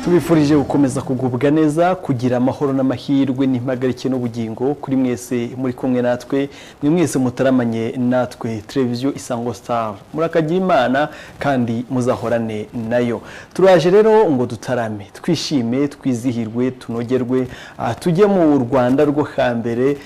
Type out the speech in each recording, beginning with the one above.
tubifurije gukomeza kugubwa neza kugira amahoro n'amahirwe n'impagarike n'ubugingo kuri mwese muri kumwe natwe mwe mwese mutaramanye natwe televiziyo Isango Star murakagira Imana kandi muzahorane nayo. Turaje rero ngo dutarame twishime twizihirwe tunogerwe tujye mu Rwanda rwo hambere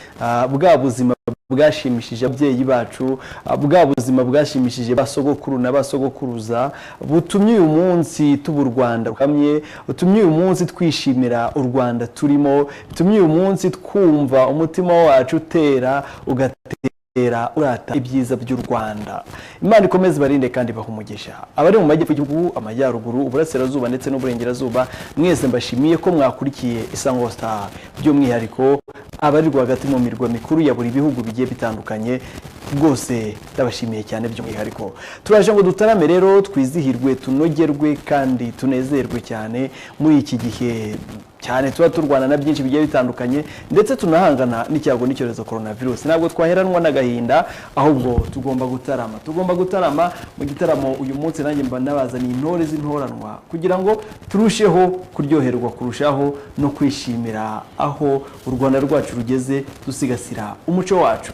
bwa buzima bwashimishije ababyeyi bacu bwa buzima bwashimishije basogokuru n'abasogokuruza butumye uyu munsi tubu Rwanda rukamye butumye uyu munsi twishimira u Rwanda turimo butumye uyu munsi twumva umutima wacu utera ugatera urata ibyiza by'u Rwanda. Imana ikomeze barinde kandi bahumugisha abari mu majyepfo y'igihugu amajyaruguru uburasirazuba ndetse n'uburengerazuba mwese mbashimiye ko mwakurikiye Isango Star by'umwihariko abari rwagati mu mirwa mikuru ya buri bihugu bigiye bitandukanye rwose ndabashimiye cyane by'umwihariko. Turaje ngo dutarame rero twizihirwe tunogerwe kandi tunezerwe cyane muri iki gihe cyane tuba turwana na byinshi bigiye bitandukanye ndetse tunahangana n'icyago n'icyorezo coronavirus. Ntabwo twaheranwa n'agahinda ahubwo tugomba gutarama mu gitaramo uyu munsi nanjye mba nabazaniye intore z'intoranwa kugira ngo turusheho kuryoherwa kurushaho no kwishimira aho u Rwanda rwacu rugeze dusigasira umuco wacu.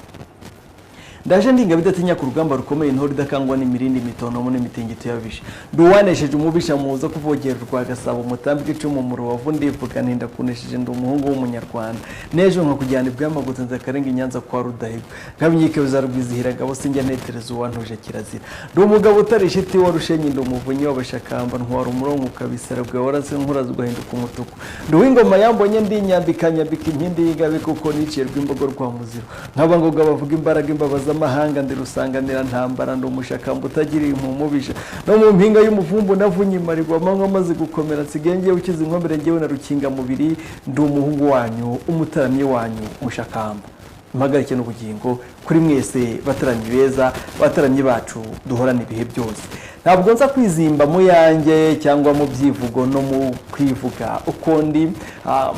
Ndaje ndinga bidatinya ku rugamba rukomeye intore idakangwa n'imirindi mitonomo n'imitingito yabisha duwanesheje umubisha muza kuvogera rwa Gasabo mutambike icumu mu Rubavu ndivuga ninda kunesheje ndi umuhungu w'umunyarwanda nejo nka kujyana ibwamagutse nzakarenga Nyanza kwa Rudahigo nkabnyike bizarubwizihira ngabo sinjya netereza uwantuje kirazira ndi umugabo utarishiti warushenye ndi umuvunyi w'abashakamba ntwara umurongo kabisara bwa warase nkuraza ugahinduka umutuku ndi w'ingoma yambonye ndi nyambika inkindi yigabe kuko niciye rw'imbogo rwa muziro nkaba ngo bavuga imbaraga imbabaza mahanga ndi rusanganira ntambara ndo mushakamba utagira impumubisha no mu mpinga y'umuvumbu navunye marirwa manywa maze gukomera nsigenge ukize inkomere ngewe na rukinga mubiri ndi umuhungu wanyu umutaramye wanyu mushakamba. Impagarike n'ubugingo kuri mwese bataramye beza bataramye bacu duhorana ibihe byose. Ntabwo nza kwizimba mu yanjye cyangwa mu byivugo no mu kwivuga uko ndi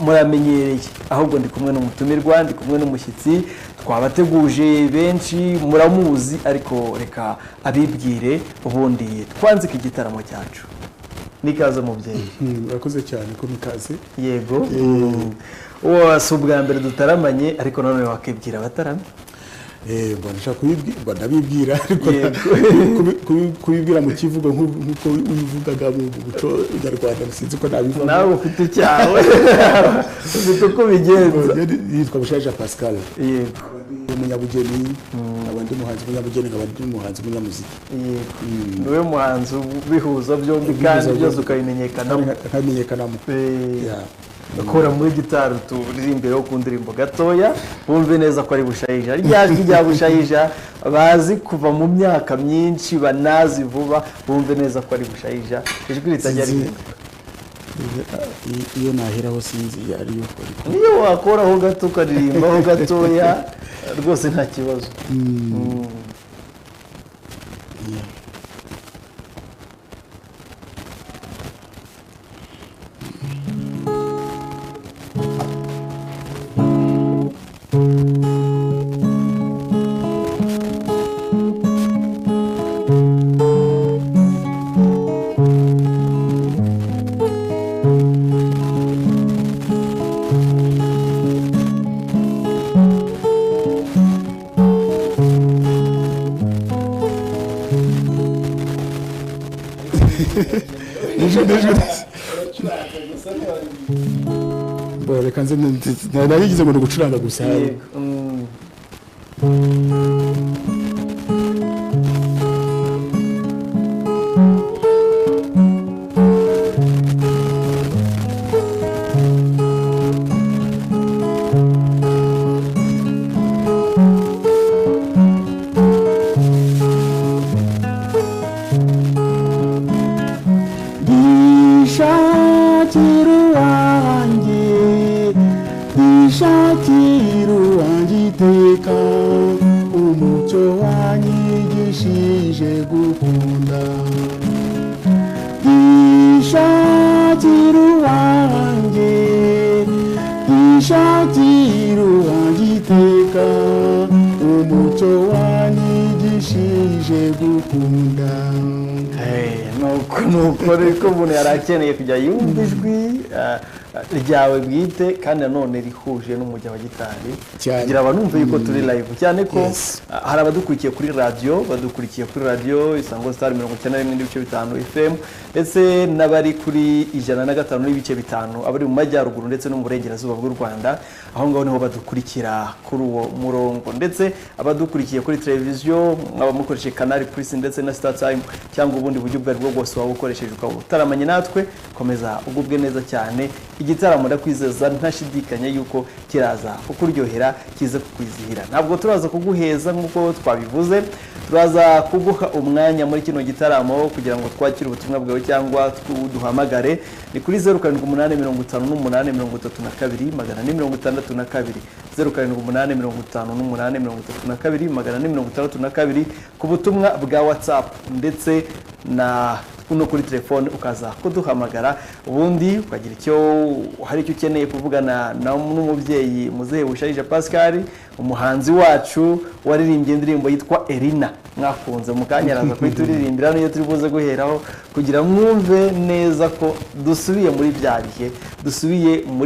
muramenyereye ahubwo ndi kumwe n'umutumirwa ndi kumwe n'umushyitsi twabateguje benshi muramuzi ariko reka abibwire ubundi twanzika igitaramo cyacu. Nikaze mubyeyi. Urakoze cyane ko mikaze. Yego. Wasi ubwa mbere dutaramanye ariko none wakibwira abatarame. Mbona ndabibwira ariko kubibwira mu kivugo nk'uko ubivugaga mu muco nyarwanda sinzi ko nabivuga. Nawe ufite icyawe ufite uko bigenza. Yitwa bushayija pascal. Yego. Umunyabugeni abandi muhanzi umunyabugeni abandi muhanzi umunyamuziki. Yego. Niwe muhanzi bihuza byombi kandi byose ukamenyekanamo. Akora muri gitari turirimbireho ku ndirimbo gatoya bumve neza ko ari bushayija ryajwi rya bushayija bazi kuva mu myaka myinshi banazi vuba bumve neza ko ari bushayija ijwi ritajya rihinduka. Iyo naheraho sinzi ariyo niyo wakoraho gato ukaririmbaho gatoya rwose nta kibazo. reka nze narigize ngo gucuranga gusa. umuco wanjye wigishije gukunda. nuko rero umuntu yari akeneye kujya yumva ijwi ryawe bwite kandi nanone rihuje n'umujyi wa gitari kugira abanumve yuko turi live cyane ko hari abadukurikiye kuri radio Isango Star 91.5 FM ndetse n'abari kuri 105.5 abari mu majyaruguru ndetse no mu burengerazuba bw'u Rwanda aho ngaho niho badukurikira kuri uwo murongo ndetse abadukurikiye kuri televiziyo abamukoresheje Canal Plus ndetse na Star Time cyangwa ubundi buryo bwari bwo bwose waba ukoresheje ukaba utaramanye natwe komeza ugubwe neza cyane igitaramo ndakwizeza ntashidikanya yuko kiraza kukuryohera kize kukwizihira ntabwo turaza kuguheza nk'uko twabivuze turaza kuguha umwanya muri kino gitaramo kugira ngo twakire ubutumwa bwawe cyangwa duhamagare ni kuri 07858322 07858322 ku butumwa bwa WhatsApp ndetse na no kuri telefone ukaza kuduhamagara ubundi ukagira hari icyo ukeneye kuvugana n'umubyeyi muzehe bushayija Pascal umuhanzi wacu waririmbye indirimbo yitwa Elina mwakunze mukanyaraza kwituririmbira niyo turi buze guheraho kugira mwumve neza ko dusubiye muri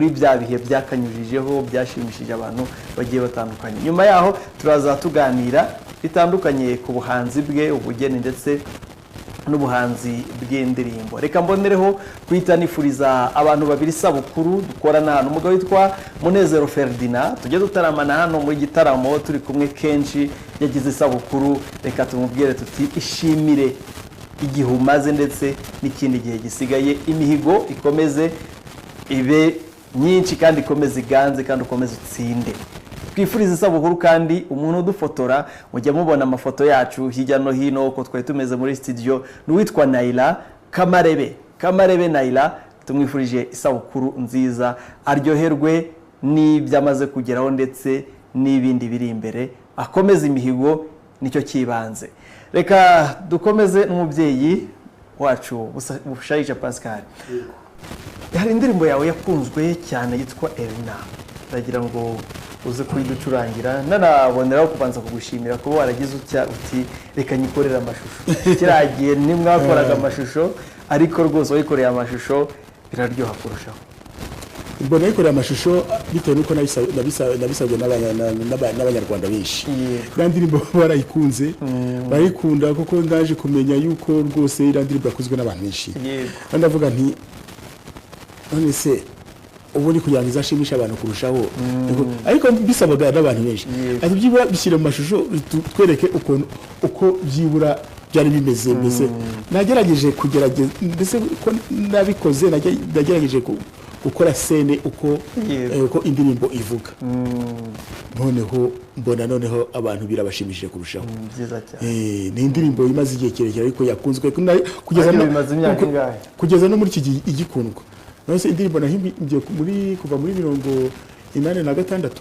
bya bihe byakanyujijeho byashimishije abantu bagiye batandukanye nyuma yaho turaza tuganira bitandukanye ku buhanzi bwe ubugeni ndetse n'ubuhanzi bw'indirimbo reka mbonereho kwitanifuriza abantu babiri sabukuru dukorana hano umugabo witwa Munezero Ferdinand tujye dutaramana hano muri gitaramo turi kumwe kenshi yagize sabukuru reka tumubwire tuti ishimire igihe umaze ndetse n'ikindi gihe gisigaye imihigo ikomeze ibe nyinshi kandi ikomeze iganze kandi ukomeze utsinde twifuriza isabukuru kandi umuntu udufotora mujya mubona amafoto yacu hirya no hino uko twari tumeze muri studio n'uwitwa Naila Kamarebe Naila tumwifurije isabukuru nziza aryoherwe n'ibyamaze kugeraho ndetse n'ibindi biri imbere akomeze imihigo nicyo kibanze reka dukomeze n'umubyeyi wacu bushayija Pascal hari indirimbo yawe yakunzwe cyane yitwa Elina ndagira ngo uze kuyiducurangira nanaboneraho kubanza kugushimira kuba waragize uti reka nyikorera amashusho kiragiye nimwakoraga amashusho ariko rwose wayikoreye amashusho biraryoha kurushaho mbona yikoreye amashusho bitewe nuko nabisabwe n'abanyarwanda benshi kandi ndirimbo barayikunze barayikunda kuko ndaje kumenya yuko rwose iriya ndirimbo yakozwe n'abantu benshi ndavuga nti none se ubundi kugira ngo izashimishe abantu kurushaho ariko bisabaga n'abantu benshi ati byibura bishyire mu mashusho twereke uko byibura byari bimeze mbese nagerageje kugerageza mbese ko nabikoze nagerageje gukora scene uko indirimbo ivuga noneho mbona abantu birabashimishije kurushaho ni indirimbo imaze igihe kirekire ariko yakunzwe kugeza no muri iki gihe igikundwa nose indirimbo nahimbye kuva muri 86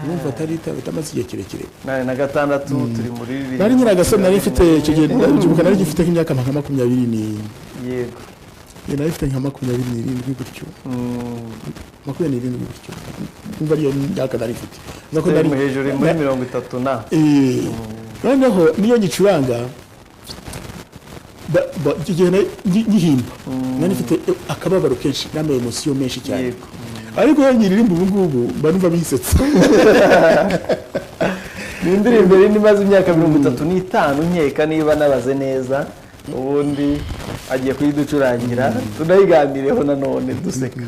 numva atari itamaze igihe kirekire 86 turi muri nari nyiragasore nari mfite icyo gihe ndibuka nari gifite nk'imyaka 20 yego nari mfite nka 27 gutyo 27 gutyo umva ariyo myaka nari mfite nako nari hejuru muri 30 na noneho niyo gicuranga igihe gihimba nari mfite akababaro kenshi n'ama emotion menshi cyane ariko nyiririmba ubu ngubu banumva bisetsa ni indirimbo iri nimaze imyaka 35 nkeka niba nabaze neza ubundi agiye kuyiducurangira tunayiganireho nanone duseka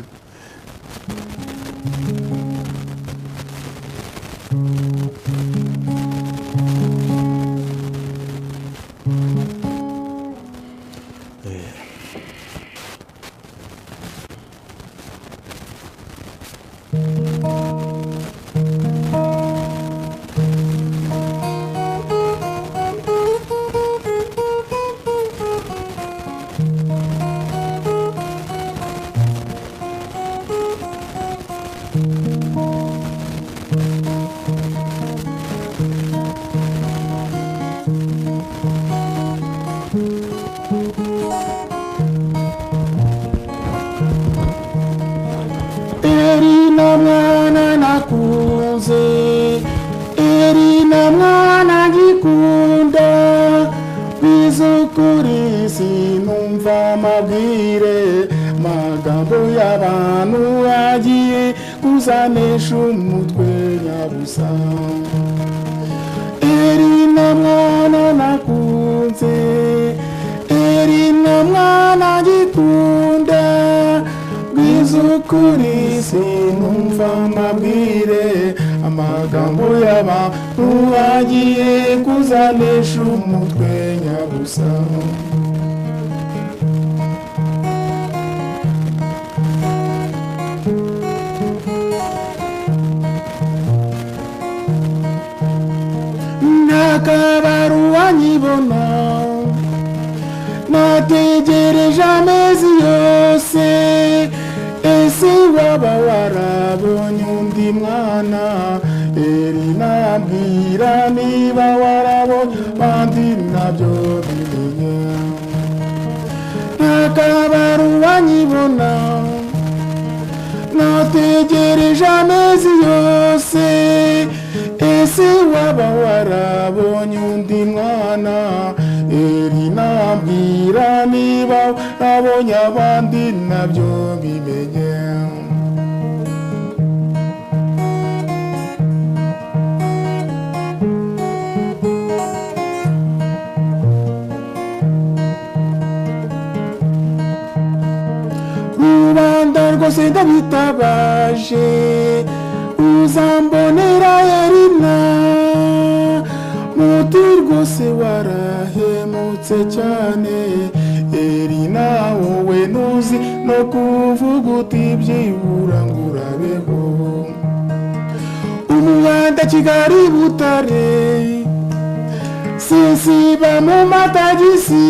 y'abantu agiye kuzanesha umutwe nyabusa Erina mwana nakunze Erina mwana gikunda Bwizukuri sinumva mabwire amagambo y'abantu agiye kuzanesha umutwe nyabusa Nakabaruwa nyibona nategereje amezi yose ese waba warabonye undi mwana Erina mbwira niba warabonye bandi nabyo bimenye Nakabaruwa nyibona nategereje amezi yose ese waba warabonye undi mwana Erina mbwira niba warabonye abandi nabyo bimenye Rubanda rwose ndabitabaje uzambonera Erina muti rwose warahemutse cyane Erina wowe nuzi no kuvuga uti byibura ngo urabeho umuhanda Kigali Butare sinsiba mu matagisi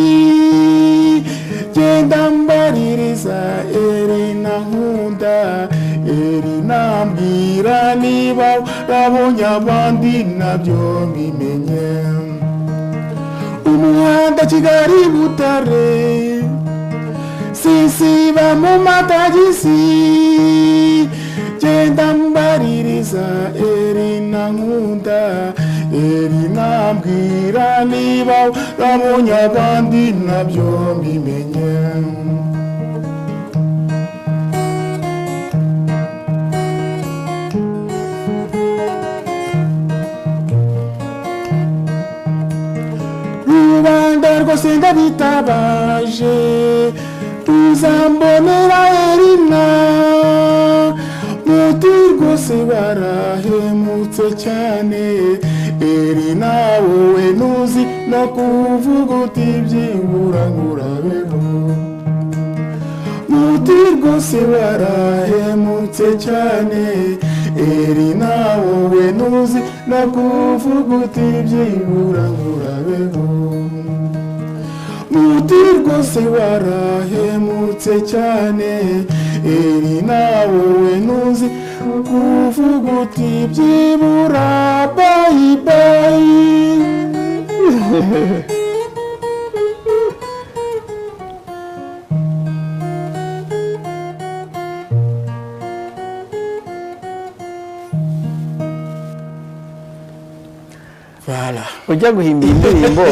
genda mbaririza Erina nkunda Erina mbwira niba warabonye abandi nabyo bimenye umuhanda Kigali Butare sinsiba mu matagisi genda mbaririza Erina nkunda Erina mbwira niba warabonye abandi nabyo bimenye Rubanda rwose ndabitabaje uzambonera Erina muti rwose barahemutse cyane Erina wowe nuzi no kuvuga uti byibura ngo urabeho muti rwose barahemutse cyane Erina wowe nuzi no kuvuga uti byibura ngo urabeho muti rwose warahemutse cyane Erina wowe nuzi kuvuga uti byibura bye bye Voilà. Ujya guhimba indirimbo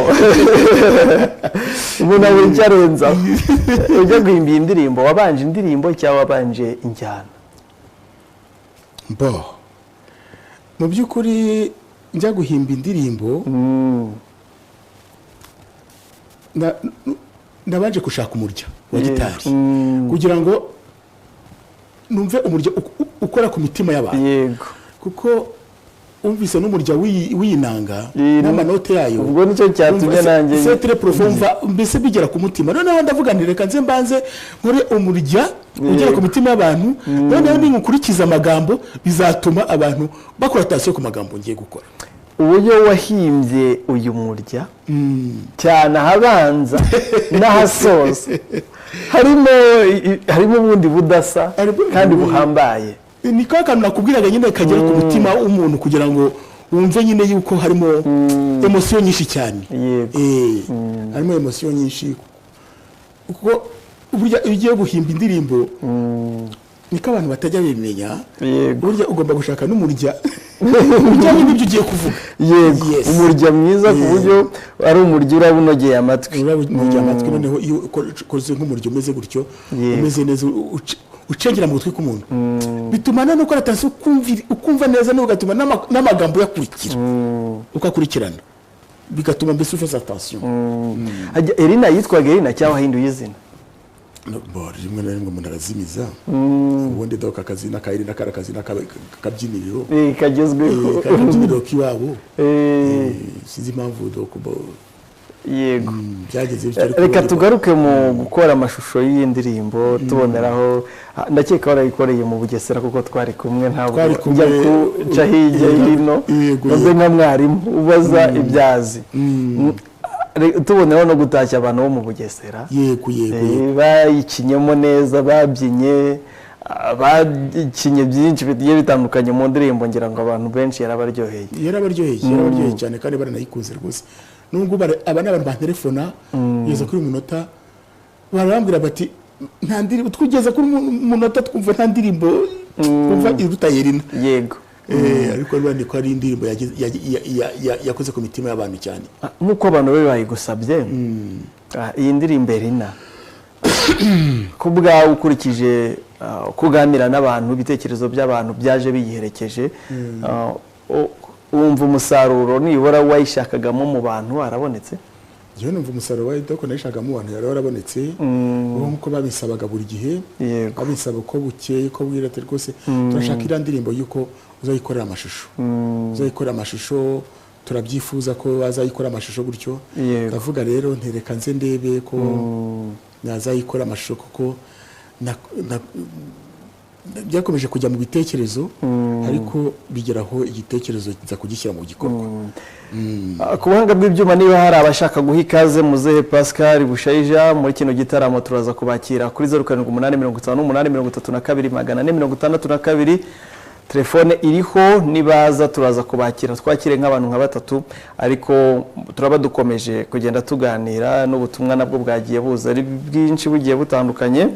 umuntu abura arenzaho ujya guhimba indirimbo wabanje indirimbo cyangwa wabanje injyana mu by'ukuri njya guhimba indirimbo nabanje gushaka umurya wa gitari kugira ngo numve umurya ukora ku mitima y'abantu yego kuko umvise n'umurya w'inanga n'amanote yayo ubwo nicyo cyatumye nanjye c'est très profond mbese bigera ku mutima noneho ndavuga nti reka nze mbanze nkore umurya ugera ku mitima y'abantu noneho ninkurikiza amagambo bizatuma abantu bakora attention ku magambo ngiye gukora uburyo wahimbye uyu murya cyane ahabanza n'ahasoza harimo ubundi budasa kandi buhambaye ni kwa kantu nakubwiraga nyine kagera ku mutima w'umuntu kugira ngo wumve nyine yuko harimo emotion nyinshi cyane harimo emotion nyinshi kuko burya ugiye guhimba indirimbo niko abantu batajya bimenya burya ugomba gushaka n'umurya burya n'ibyo ugiye kuvuga yego umurya mwiza ku buryo ari umurya urabunogeye amatwi urabunogeye amatwi noneho iyo ukoze nk'umurya umeze gutyo umeze neza ucengera mu gutwi k'umuntu bituma nano ko atanse ukumva neza no gatuma n'amagambo yakurikira ukakurikirana bigatuma mbese ufite attention Erina yitwaga Erina cyangwa hinduye izina rimwe na rimwe umuntu arazimiza ubundi doka akazina ka Erina karakazina kabyiniriro kagezweho kabyiniriro kiwabo sinzi impamvu doko yego byageze reka tugaruke mu gukora amashusho y'indirimbo tuboneraho ndakeka warayikoreye mu Bugesera kuko twari kumwe ntabwo njya kuca hirya hino maze nka mwarimu ubaza ibyazi tuboneraho no gutashya abantu bo mu Bugesera yego bayikinyemo neza babyinye bakinye byinshi bigiye bitandukanye mu ndirimbo ngira ngo abantu benshi yarabaryoheye cyane kandi baranayikunze rwose nubwo aba n'abantu ba telefona yeza kuri umunota barambwira bati nta ndirimbo twugeza kuri umunota twumva nta ndirimbo twumva iruta Erina yego ariko rwandi ko ari indirimbo yakoze ku mitima y'abantu cyane nkuko abantu be bayigusabye iyi ndirimbo Erina kubwa ukurikije kuganira n'abantu ibitekerezo by'abantu byaje biyiherekeje wumva umusaruro nibura wayishakagamo mu bantu arabonetse yewe numva umusaruro wayidoko nayishakagamo mu bantu yarabonetse nkuko babisabaga buri gihe babisaba ko bukeye ko bwirate rwose turashaka iriya ndirimbo yuko uzayikorera amashusho turabyifuza ko bazayikora amashusho gutyo ndavuga rero ntereka nze ndebe ko nazayikora amashusho kuko byakomeje kujya mu bitekerezo ariko bigeraho igitekerezo kiza kugishyira mu gikorwa ku buhanga bw'ibyuma niba hari abashaka guha ikaze muzehe Pascal bushayija muri kino gitaramo turaza kubakira kuri 0788532462 telefone iriho nibaza turaza kubakira twakire nk'abantu nka batatu ariko turaba dukomeje kugenda tuganira n'ubutumwa nabwo bwagiye buza ari bwinshi bugiye butandukanye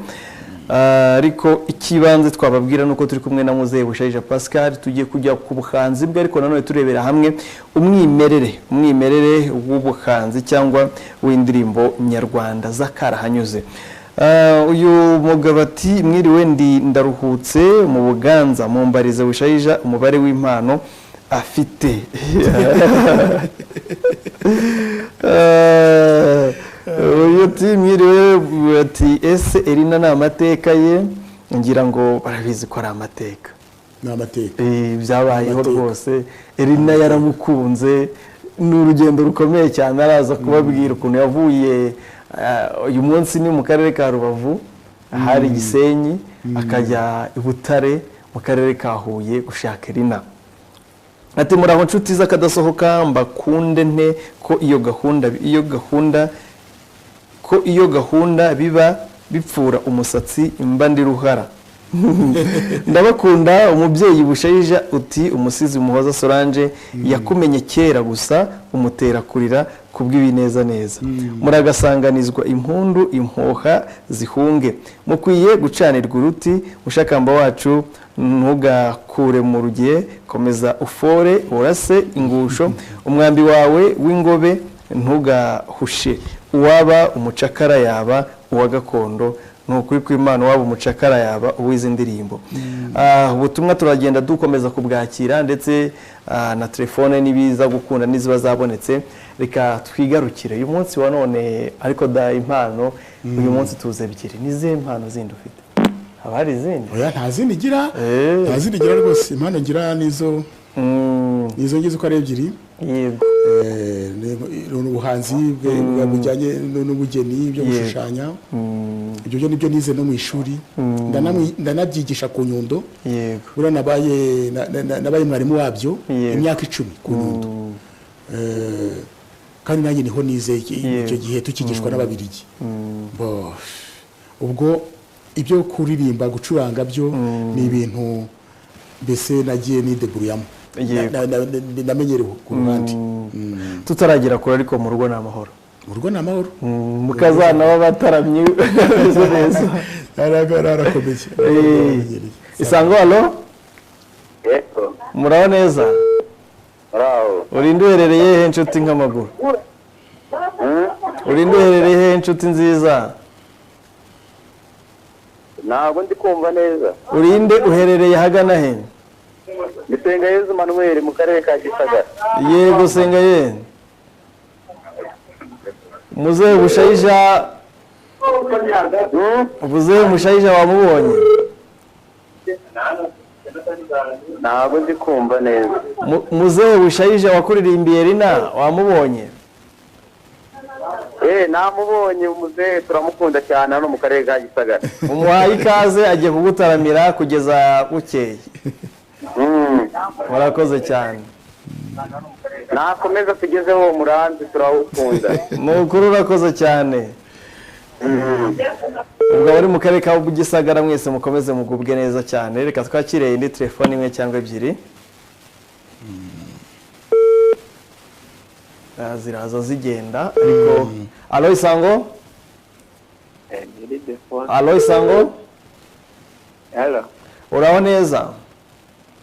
ariko ikibanze twababwira nuko turi kumwe na muzehe bushayija Pascal tugiye kujya ku buhanzi bwe ariko nanone turebera hamwe umwimerere w'ubuhanzi cyangwa w'indirimbo nyarwanda zakarahanyuze uyu mugabo ati mwiriwe ndaruhutse mu Buganza mumbarize bushayija umubare w'impano afite uyu mwiriwe ati ese Erina ni amateka ye ngira ngo barabizi ko ari amateka byabayeho rwose Erina yaramukunze ni urugendo rukomeye cyane araza kubabwira ukuntu yavuye uyu munsi ni mu karere ka Rubavu hari Gisenyi akajya i Butare mu karere ka Huye gushaka Erina ati muraho nshuti z'akadasohoka mbakunde nte ko iyo gahunda biba bipfura umusatsi imba ndi ruhara ndabakunda umubyeyi bushayija uti umusizi Muhoza Solange yakumenye kera gusa umutera kurira kubw'ibineza neza muragasanganizwa impundu impoha zihunge mukwiye gucanirwa uruti mushakamba wacu ntugakure mu rugiye komeza ufore urase ingusho umwambi wawe w'ingobe ntugahushe uwaba umucakara yaba uwa gakondo nukuri kw'Imana waba umucakara yaba uwize indirimbo ubutumwa turagenda dukomeza kubwakira ndetse na telefone nibiza gukunda niziba zabonetse reka twigarukire uyu munsi wa none ariko da impano uyu munsi tuze ebyiri nize impano zindi ufite abari izindi oya nta zindi gira rwose impano ngira nizo ngize uko ari ebyiri yego ubuhanzi bujyanye n'ubugeni byo gushushanya ibyo byo nibyo nize no mu ishuri ndanabyigisha ku Nyundo yego bura nabaye mwarimu wabyo imyaka 10 ku Nyundo kandi nanjye niho nize icyo gihe tukigishwa n'Ababiligi ubwo ibyo kuririmba gucuranga byo ni ibintu mbese nagiye nideburuyamo ndamenyerewe ku ruhande tutaragera kure ariko mu rugo n'amahoro mukazana w'abataramye neza arakomeye isango halo muraho neza urinde uherereye he inshuti nk'amaguru urinde uherereye he inshuti nziza ntabwo ndi kumva neza. urinde uherereye hagana he? Gisenga Yezu Manuel mu karere ka Gisagara. Yego senga ye. Muzehe bushayija Muzehe bushayija wamubonye? Ntabwo ndi kumva neza. Muzehe bushayija wakuririmbiye Rina wamubonye? Namubonye muzehe turamukunda cyane hano mu karere ka Gisagara. Umuhaye ikaze agiye kugutaramira kugeza bukeye. Murakoze cyane. Nakomeza tugezeho muranzi turawukunda. Nukuri urakoze cyane. Ubwo bari mu karere ka Gisagara mwese mukomeze mugubwe neza cyane. Reka twakire indi telefone imwe cyangwa ebyiri. Ziraza zigenda ariko Alo Isango? Alo Isango? Hello. Uraho neza?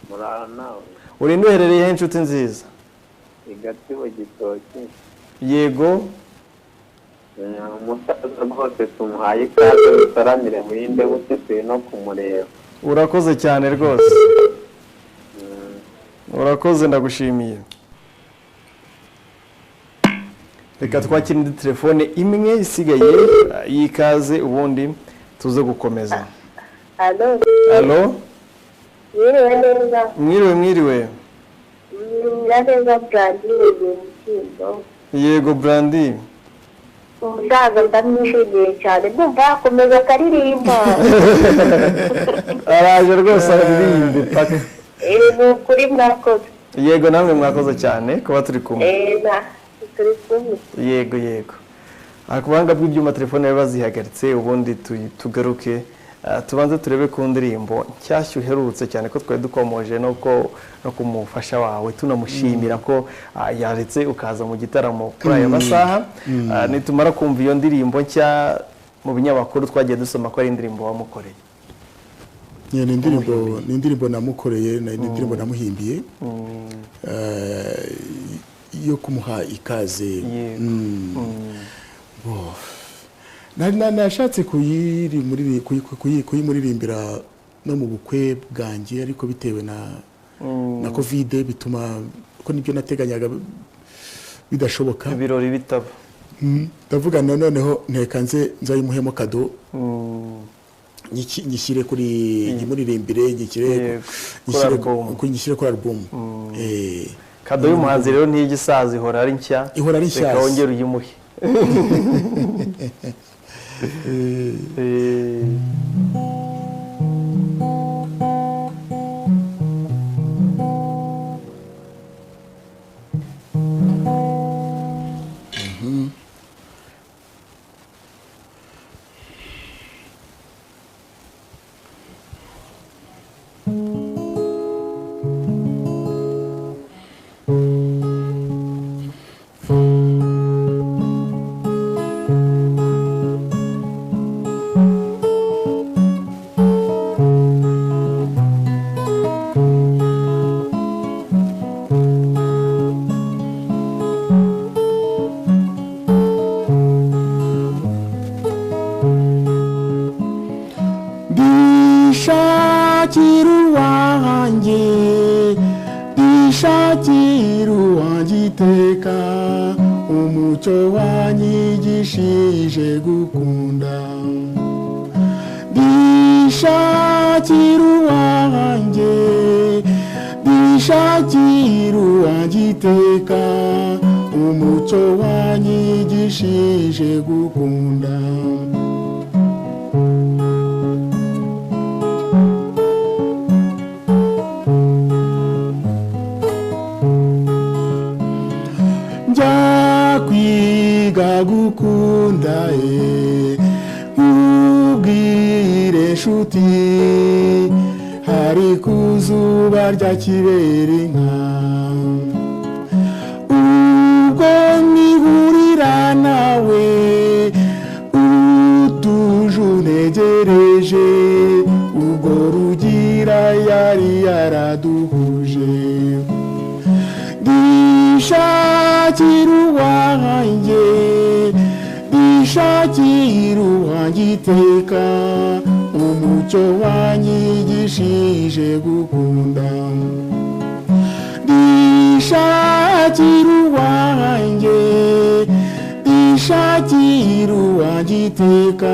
Muraho nawe. Urinde uherereye inshuti nziza? Igatibo Gitoki. Yego. Umusaza rwose tumuhaye ikaze utaramire murinde butese no kumureba. Urakoze cyane rwose. Urakoze ndagushimiye. Reka twakire indi telefone imwe isigaye yikaze ubundi tuze gukomeza. Alo. Alo. Mwiriwe neza. Mwiriwe. Neza Brandi Mugindo. Yego Brandi. Umusaza ndamwishimiye cyane ndumva yakomeza akaririmba. Araje rwose aririmbe paka. Ni ukuri mwakoze. Yego namwe mwakoze cyane kuba turi kumwe. Turi kumwe. Yego. Akubanga bw'ibyuma telefone bazihagaritse ubundi tugaruke tubanze turebe ku ndirimbo nshyashya uherutse cyane ko twari dukomoje no kumufasha wawe tunamushimira ko yaretse ukaza mu gitaramo kuri aya masaha. Nitumara kumva iyo ndirimbo nshya mu binyamakuru twagiye dusoma ko ari indirimbo wamukoreye. Ni indirimbo namukoreye, ni indirimbo namuhimbiye yo kumuha ikaze. Nashatse kuyimuririmbira no mu bukwe bwanjye ariko bitewe na Covid bituma ko nibyo nateganyaga bidashoboka, ibirori bitaba. Ndavuga noneho nteka nzayimuhemo kado nyishyire kuri imuririmbire nyishyire kuri album. Kado y'umuhanzi rero ntigisaza ihora ari nshya. Reka wongere uyimuhe. iteka umuco wanyigishije gukunda bishakira uwanjye bishakira uwanjye iteka umuco wanyigishije gukunda gukunda nkubwire nshuti hari kuzuba rya kibera inka ubwo nihurira nawe utuje unegereje ubwo rugira yari yaraduhuje bishakira uwanjye bishakira uwanjye iteka umucyo wanyigishije gukunda ndishakira uwanjye ndishakira uwanjye iteka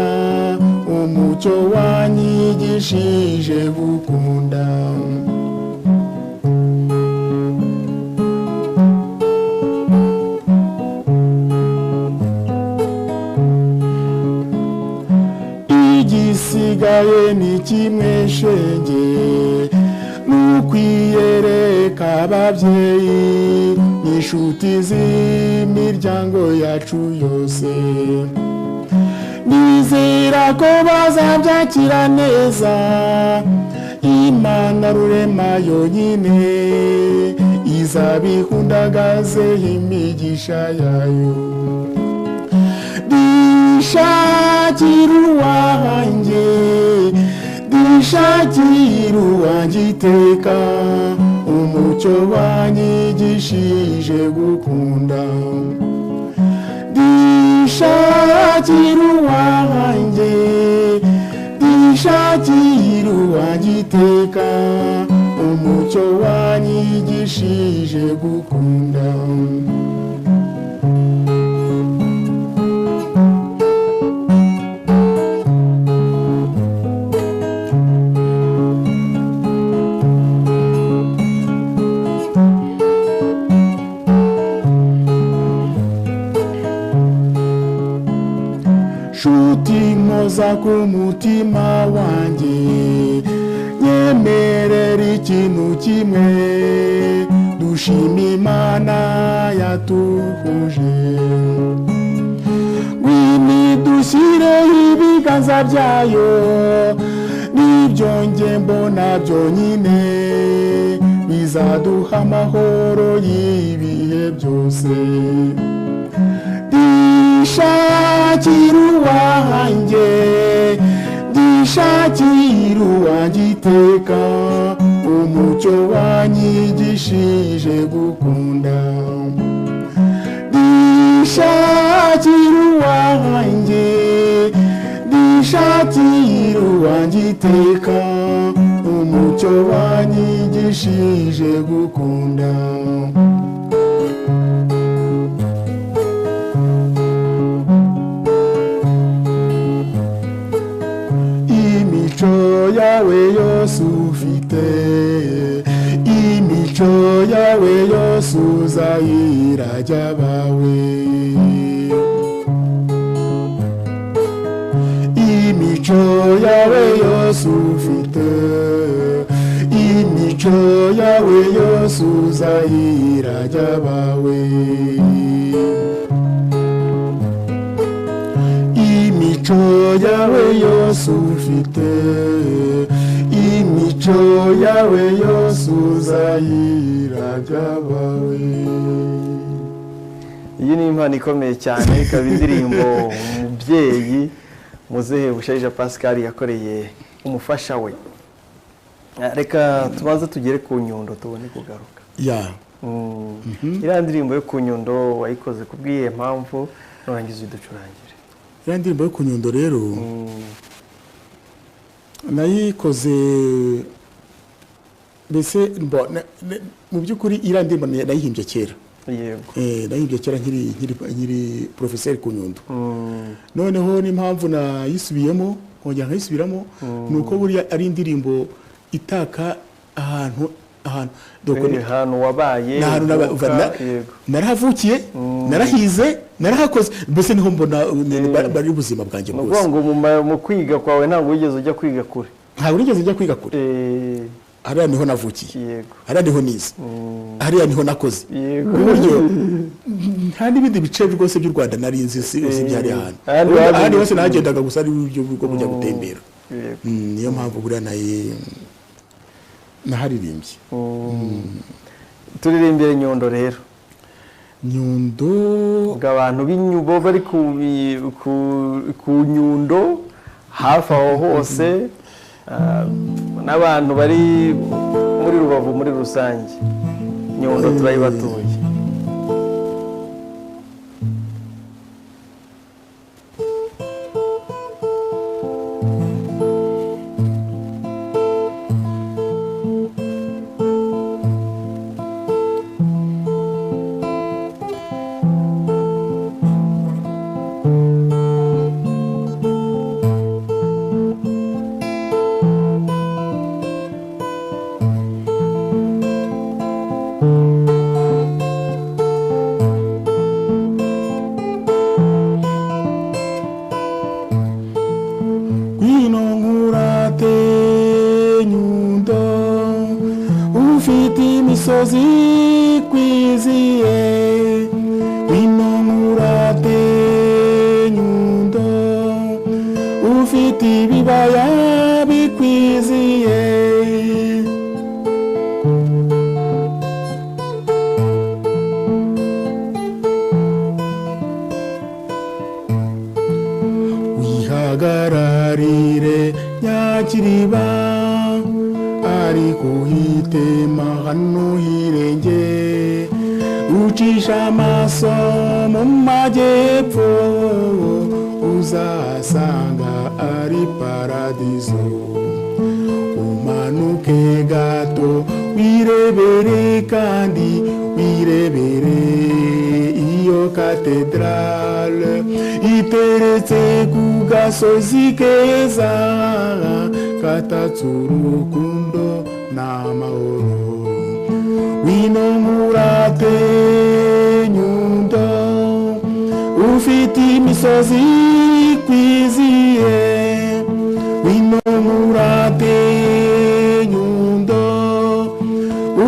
umucyo wanyigishije gukunda igisigaye ni kimwe shenge n'ukwiyereka ababyeyi n'inshuti z'imiryango yacu yose nizera ko bazabyakira neza Imana rurema yonyine izabihundagaze imigisha yayo ndishakira uwanjye ndishakira uwanjye iteka umucyo wanyigishije gukunda ndishakira uwanjye ndishakira uwanjye iteka umucyo wanyigishije gukunda nkoza ku mutima wanjye nyemerera ikintu kimwe dushima Imana yatuhuje wimidushireho ibiganza byayo nibyo njye mbona byonyine bizaduha amahoro y'ibihe byose ndishakira uwanjye ndishakira uwanjye iteka umucyo wanyigishije gukunda ndishakira uwanjye ndishakira uwanjye iteka umucyo wanyigishije gukunda imico yawe yose ufite imico yawe yose uzayirajya bawe imico yawe yose ufite imico yawe yose uzayirajya bawe imico yawe yose ufite imico yawe yose uzayirajya bawe. Iyi ni impano ikomeye cyane ikaba indirimbo umubyeyi muzehe bushayija Pascal yakoreye umufasha we. Reka tubanze tugere ku Nyundo tubone kugaruka. Iriya ndirimbo yo ku Nyundo wayikoze kubwiye mpamvu nurangiza uducurangire. Iriya ndirimbo yo ku Nyundo rero nayikoze mbese mu by'ukuri iriya ndirimbo nayihimbye kera. Yego. Nayihimbye kera nkiri professeur ku Nyundo. Noneho n'impamvu nayisubiyemo kongera nkayisubiramo nuko buriya ari indirimbo itaka ahantu ahantu wabaye narahavukiye narahize narahakoze mbese niho mbona bari ubuzima bwanjye bwose. Ngo mu kwiga kwawe ntabwo wigeze ujya kwiga kure. Ntabwo wigeze ujya kwiga kure. Hariya niho navukiye. Yego. Hariya niho nize. Hariya niho nakoze. Yego. Uburyo nta n'ibindi bice rwose by'u Rwanda nari nzi si byari ahantu. Ahandi hose nagendaga gusa ari ibyo bwo kujya gutembera. Niyo mpamvu buriya naharirimbye. Turirimbire Nyundo rero. Nyundo abantu b'inyubo bari ku Nyundo hafi aho hose n'abantu bari muri Rubavu muri rusange Nyundo turayibatuye. uhagararire Nyakiriba ariko hitema hano hirenge ucisha amaso mu majyepfo uzasanga ari paradizo umanuke gato wirebere kandi wirebere iyo katedrale iteretse ku gasozi keza katatse urukundo n'amahoro wino murate Nyundo ufite imisozi kwiziye wino murate Nyundo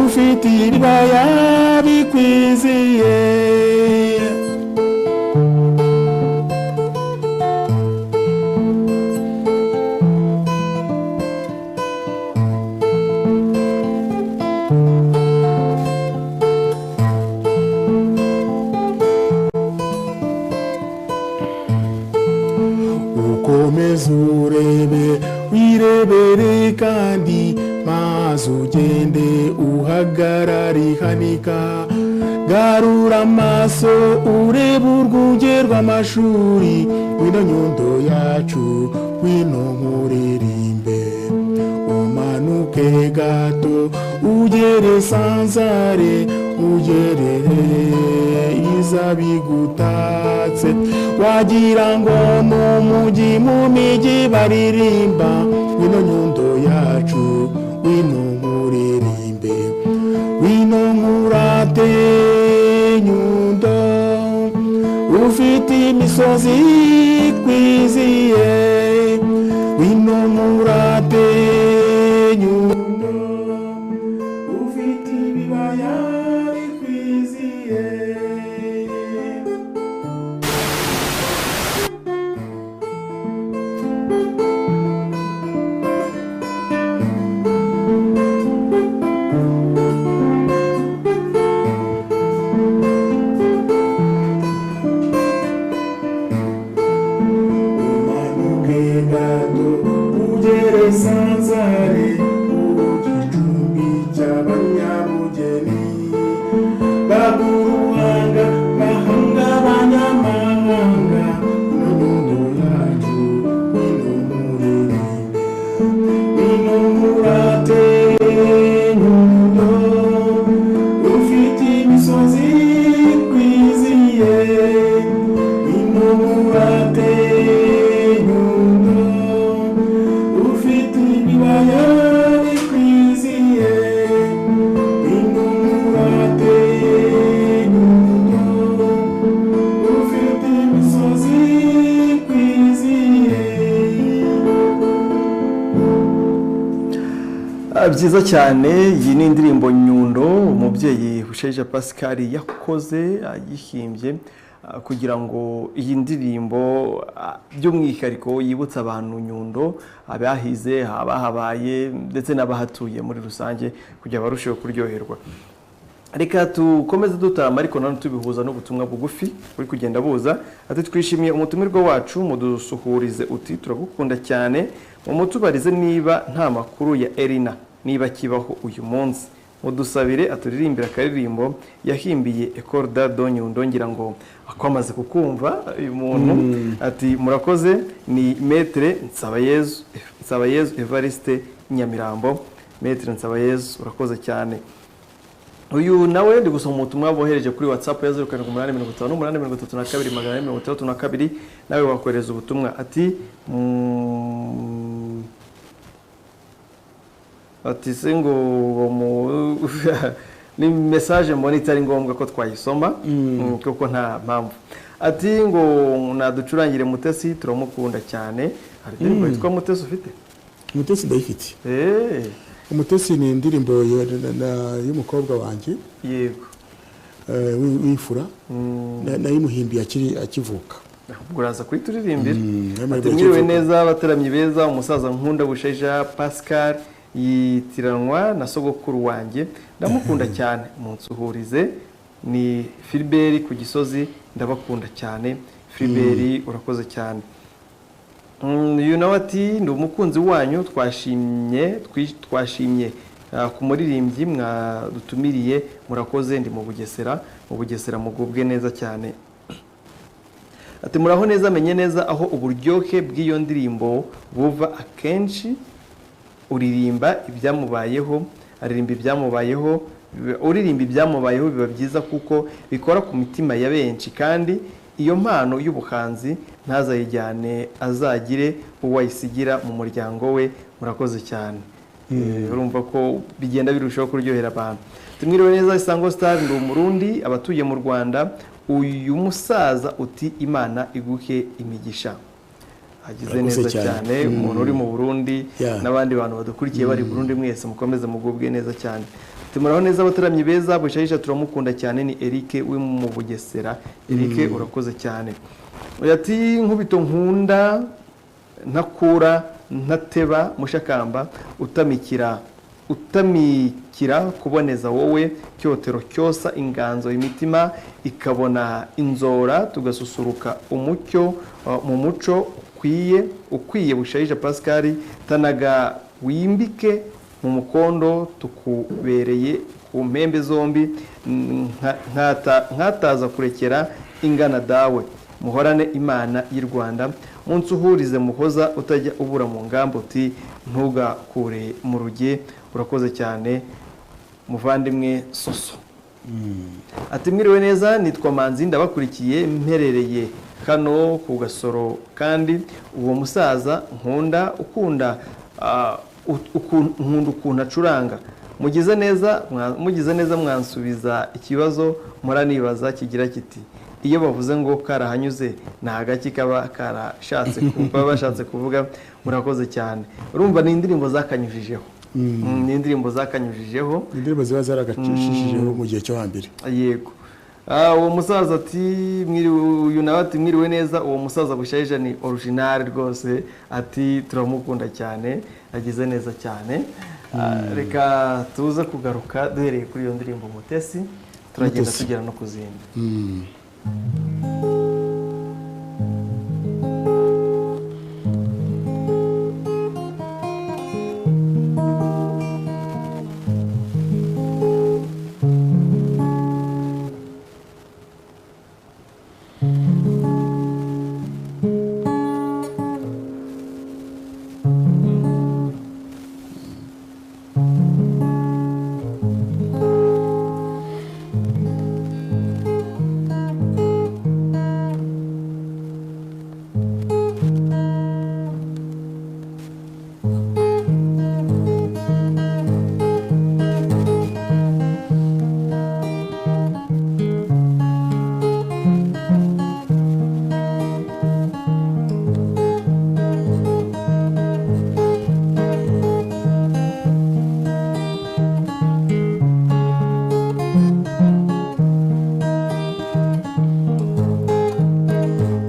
ufite ibibaya bikwiziye urebe wirebere kandi maze ugende uhagarari hanika garura amaso urebe urwunge rw'amashuri wino Nyundo yacu wino nkuririmbe umanuke gato ugere Sanzare ugerere izabigutatse wagira ngo mu mugi mu migi baririmba wino Nyundo yacu wino nkuririmbe wino nkurate Nyundo ufite imisozi kwiziye wino nkurate Nyundo ufite ibibaya bikwiziye. Sanzare ugicumbi cy'abanyabugeni baguruhanga bahanga abanyamahanga Nyundo yacu wino nkuririmbe wino nkurate Nyundo ufite imisozi kwiziye wino nkurate byiza cyane. Iyi ni indirimbo Nyundo umubyeyi bushayija Pascal yakoze ayihimbye kugira ngo iyi ndirimbo by'umwihariko yibutsa abantu Nyundo abahize abahabaye ndetse n'abahatuye muri rusange kugira barusheho kuryoherwa. Reka tukomeze dutarama ariko none tubihuza n'ubutumwa bugufi kuri kugenda buza ati twishimiye umutumirwa wacu mudusuhurize uti turagukunda cyane umutubarize niba nta makuru ya Elina niba kibaho uyu munsi mudusabire aturirimbira akaririmbo yahimbiye Ecole d'Art de Nyundo ngira ngo akwamaze kukumva uyu muntu ati murakoze ni Maître Nsabayezu Evariste Nyamirambo. Maître Nsabayezu urakoze cyane. Uyu nawe ndi gusoma ubutumwa bohereje kuri WhatsApp ya 0788832832 nawe wakoreza ubutumwa ati ati sengo ni message mbona itari ngombwa ko twayisoma kuko nta mpamvu. Ati ngo naducurangire Mutesi turamukunda cyane. Hari indirimbo yitwa Mutesi ufite? Mutesi ndayifite. Umutesi ni indirimbo y'umukobwa wanjye yego wifura nayimuhimbiye akivuka. Uraza kuyituririmbira. Mwiriwe neza abataramyi beza umusaza nkunda bushayija Pascal yitiranwa na sogokuru wanjye ndamukunda cyane munsuhurize ni Philbert ku Gisozi ndabakunda cyane. Philbert urakoze cyane. uyu nawe ati ndi umukunzi wanyu twashimye ku muririmbyi mwadutumiriye murakoze ndi mu Bugesera mugubwe neza cyane. Ati muraho neza menye neza aho uburyohe bw'iyo ndirimbo buva akenshi uririmba ibyamubayeho biba byiza kuko bikora ku mitima ya benshi kandi iyo mpano y'ubuhanzi ntazayijyane azagire uwayisigira mu muryango we murakoze cyane. Urumva ko bigenda birushaho kuryohera abantu. Tumwiriwe neza Isango Star ndi umurundi abatuye mu Rwanda uyu musaza uti Imana iguhe imigisha. Agize neza cyane umuntu uri mu Burundi n'abandi bantu badukurikiye bari Burundi mwese mukomeze mugubwe neza cyane. Tumuraho neza abataramyi beza bushayija turamukunda cyane ni Eric we mu Bugesera. Eric urakoze cyane. Ati nkubito nkunda ntakura ntateba mushakamba utamikira kuboneza wowe cyotero cyosa inganzo imitima ikabona inzora tugasusuruka umucyo mu muco ukwiye bushayija Pascal tanaga wimbike mu mukondo tukubereye ku mpembe zombi nkataza kurekera ingana dawe muhorane Imana y'u Rwanda munsi uhurize muhoza utajya ubura mu ngambo uti ntugakure mu ruge urakoze cyane muvandimwe Soso. Ati mwiriwe neza nitwa Manzi ndabakurikiye mperereye hano ku Gasoro kandi uwo musaza nkunda ukuntu acuranga mugize neza mwansubiza ikibazo muranibaza kigira kiti iyo bavuze ngo karahanyuze nta gaki kaba karashatse kuba bashatse kuvuga murakoze cyane. Urumva ni indirimbo zakanyujijeho ni indirimbo ziba zaragacishije mu gihe cyo hambere. Yego. Uwo musaza ati uyu nawe ati mwiriwe neza uwo musaza bushayija ni original rwose ati turamukunda cyane agize neza cyane. Reka tuze kugaruka duhereye kuri iyo ndirimbo Mutesi turagenda tugera no kuzindi.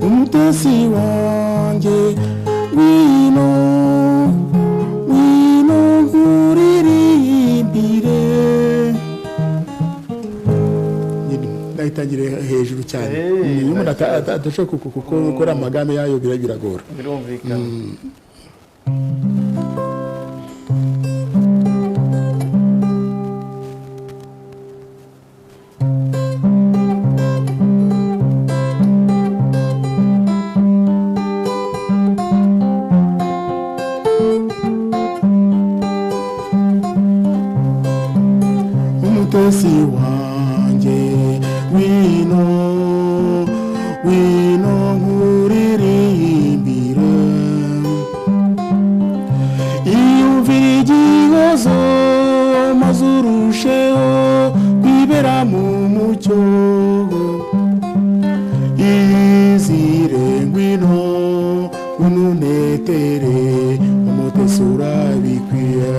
Umutesi wanjye wino nkuririmbire ndahitangire hejuru cyane iyo umuntu adashobora gukora amagambo yayo biragora birumvikana. Umutesi wanjye wino nkuririmbire iyumvira igihozo maze urusheho kwibera mu mucyo izire ngwino ununetere umutesi urabikwiye.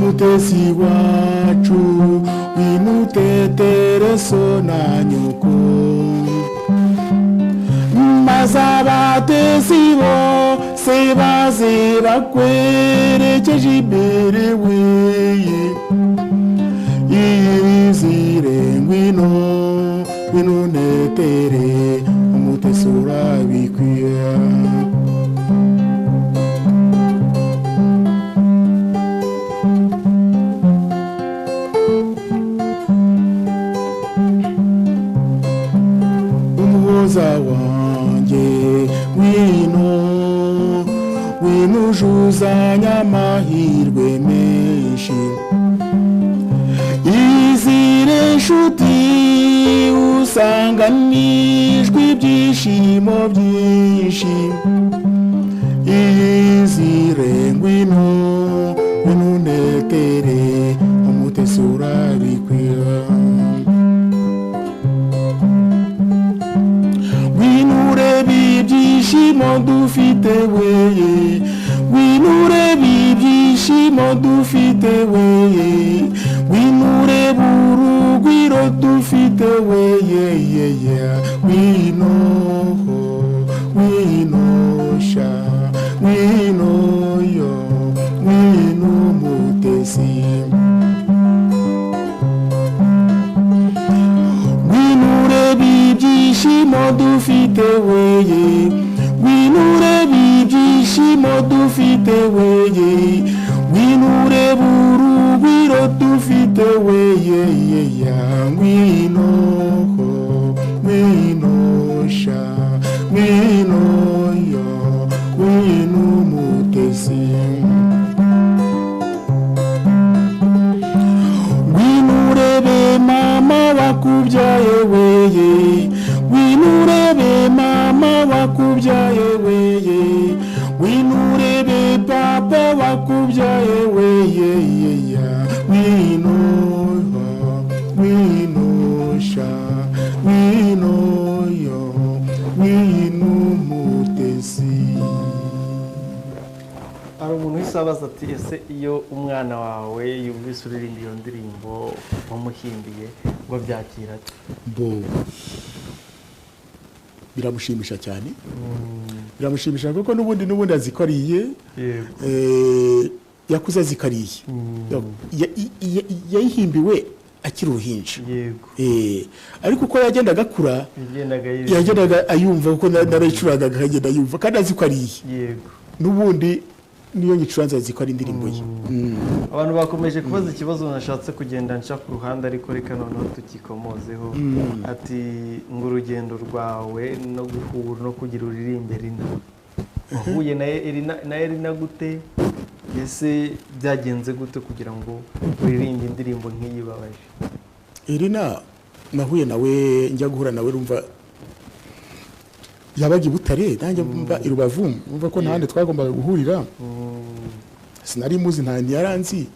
umutesi wacu winutetereso na nyoko maze abatesi bose baze bakwerekeje imbere weye iyizire ngwino netere umutesi urabikwiye umuhoza wanjye winujuzanya amahirwe menshi izire nshuti usanganijwe ibyishimo byinshi izire ngwino netere umutesi urabikwiye ibyishimo dufite weye winure ibyishimo dufite weye winure burugwiro dufite weye winosha winoyo winumutesi ibyishimo dufite weye winure ibyishimo dufite weye winure burugwiro dufite weye winosha winoyo winumutesi winurebe mama wakubyaye weye winurebe mama wakubyaye weye winurebe papa wakubyaye weye winosha winoyo winumutesi. hari umuntu wese abaza ati ese iyo umwana wawe yumvise uririmba iyo ndirimbo wamuhimbiye ngo byakira ati biramushimisha cyane biramushimisha kuko n'ubundi azikariye yakuze azikariye yayihimbiwe akiri uruhinja ariko uko yagendaga akura yagendaga ayumva kuko narayicuranga akagenda ayumva kandi azikariye n'ubundi niyo nyicuranza ziko ari indirimbo ye. Abantu bakomeje kubaza ikibazo nashatse kugenda nca ku ruhande ariko reka noneho tukikomozeho ati ngo urugendo rwawe no guhura no kugira uririmbe Rina wahuye na Rina gute ese byagenze gute kugira ngo uririmbe indirimbo nk'iyi babaje? Rina nahuye nawe njya guhura nawe rumva yabaga Butare nanjye mba i Rubavu umva ko ntahandi twagombaga guhurira sinari muzi ntandi yaranzi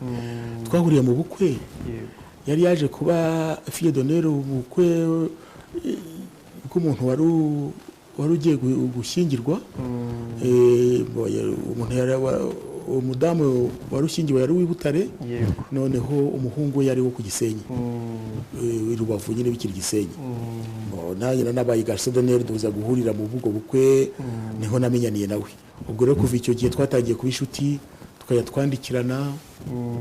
twahuriye mu bukwe yari yaje kuba fille d'honneur ubukwe k'umuntu wari ugiye gushyingirwa umuntu yari umudamu wari ushyingiwe yari w'Ibutare noneho umuhungu yari wo ku Gisenyi i Rubavu nyine bikiri Gisenyi nanjye nabaye garçon d'honneur duza guhurira mu bugo bukwe niho namenyaniye nawe ubwo rero kuva icyo gihe twatangiye kuba inshuti twandikirana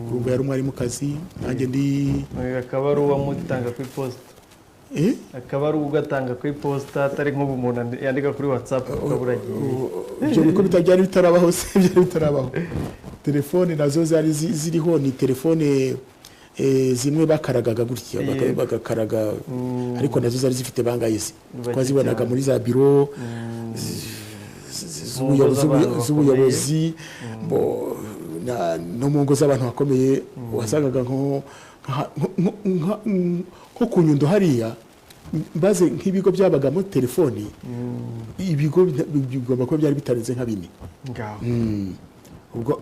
urumva yari umwari mu kazi nanjye ndi akaba ari uwamutanga ku iposita akaba ari ugatanga ku iposita atari nk'ubu umuntu yandika kuri WhatsApp ukaburagiye ibyo biko bitajyana bitarabaho se byari bitarabaho telefone nazo zari ziriho ni telefone zimwe bakaragaga gutya bagakaraga ariko nazo zari zifite bangayise twazibonaga muri za biro z'ubuyobozi no mu ngo z'abantu bakomeye wasangaga nko ku Nyundo hariya baze nk'ibigo byabagamo telefoni ibigo bigomba kuba byari bitarenze nka bine ubwo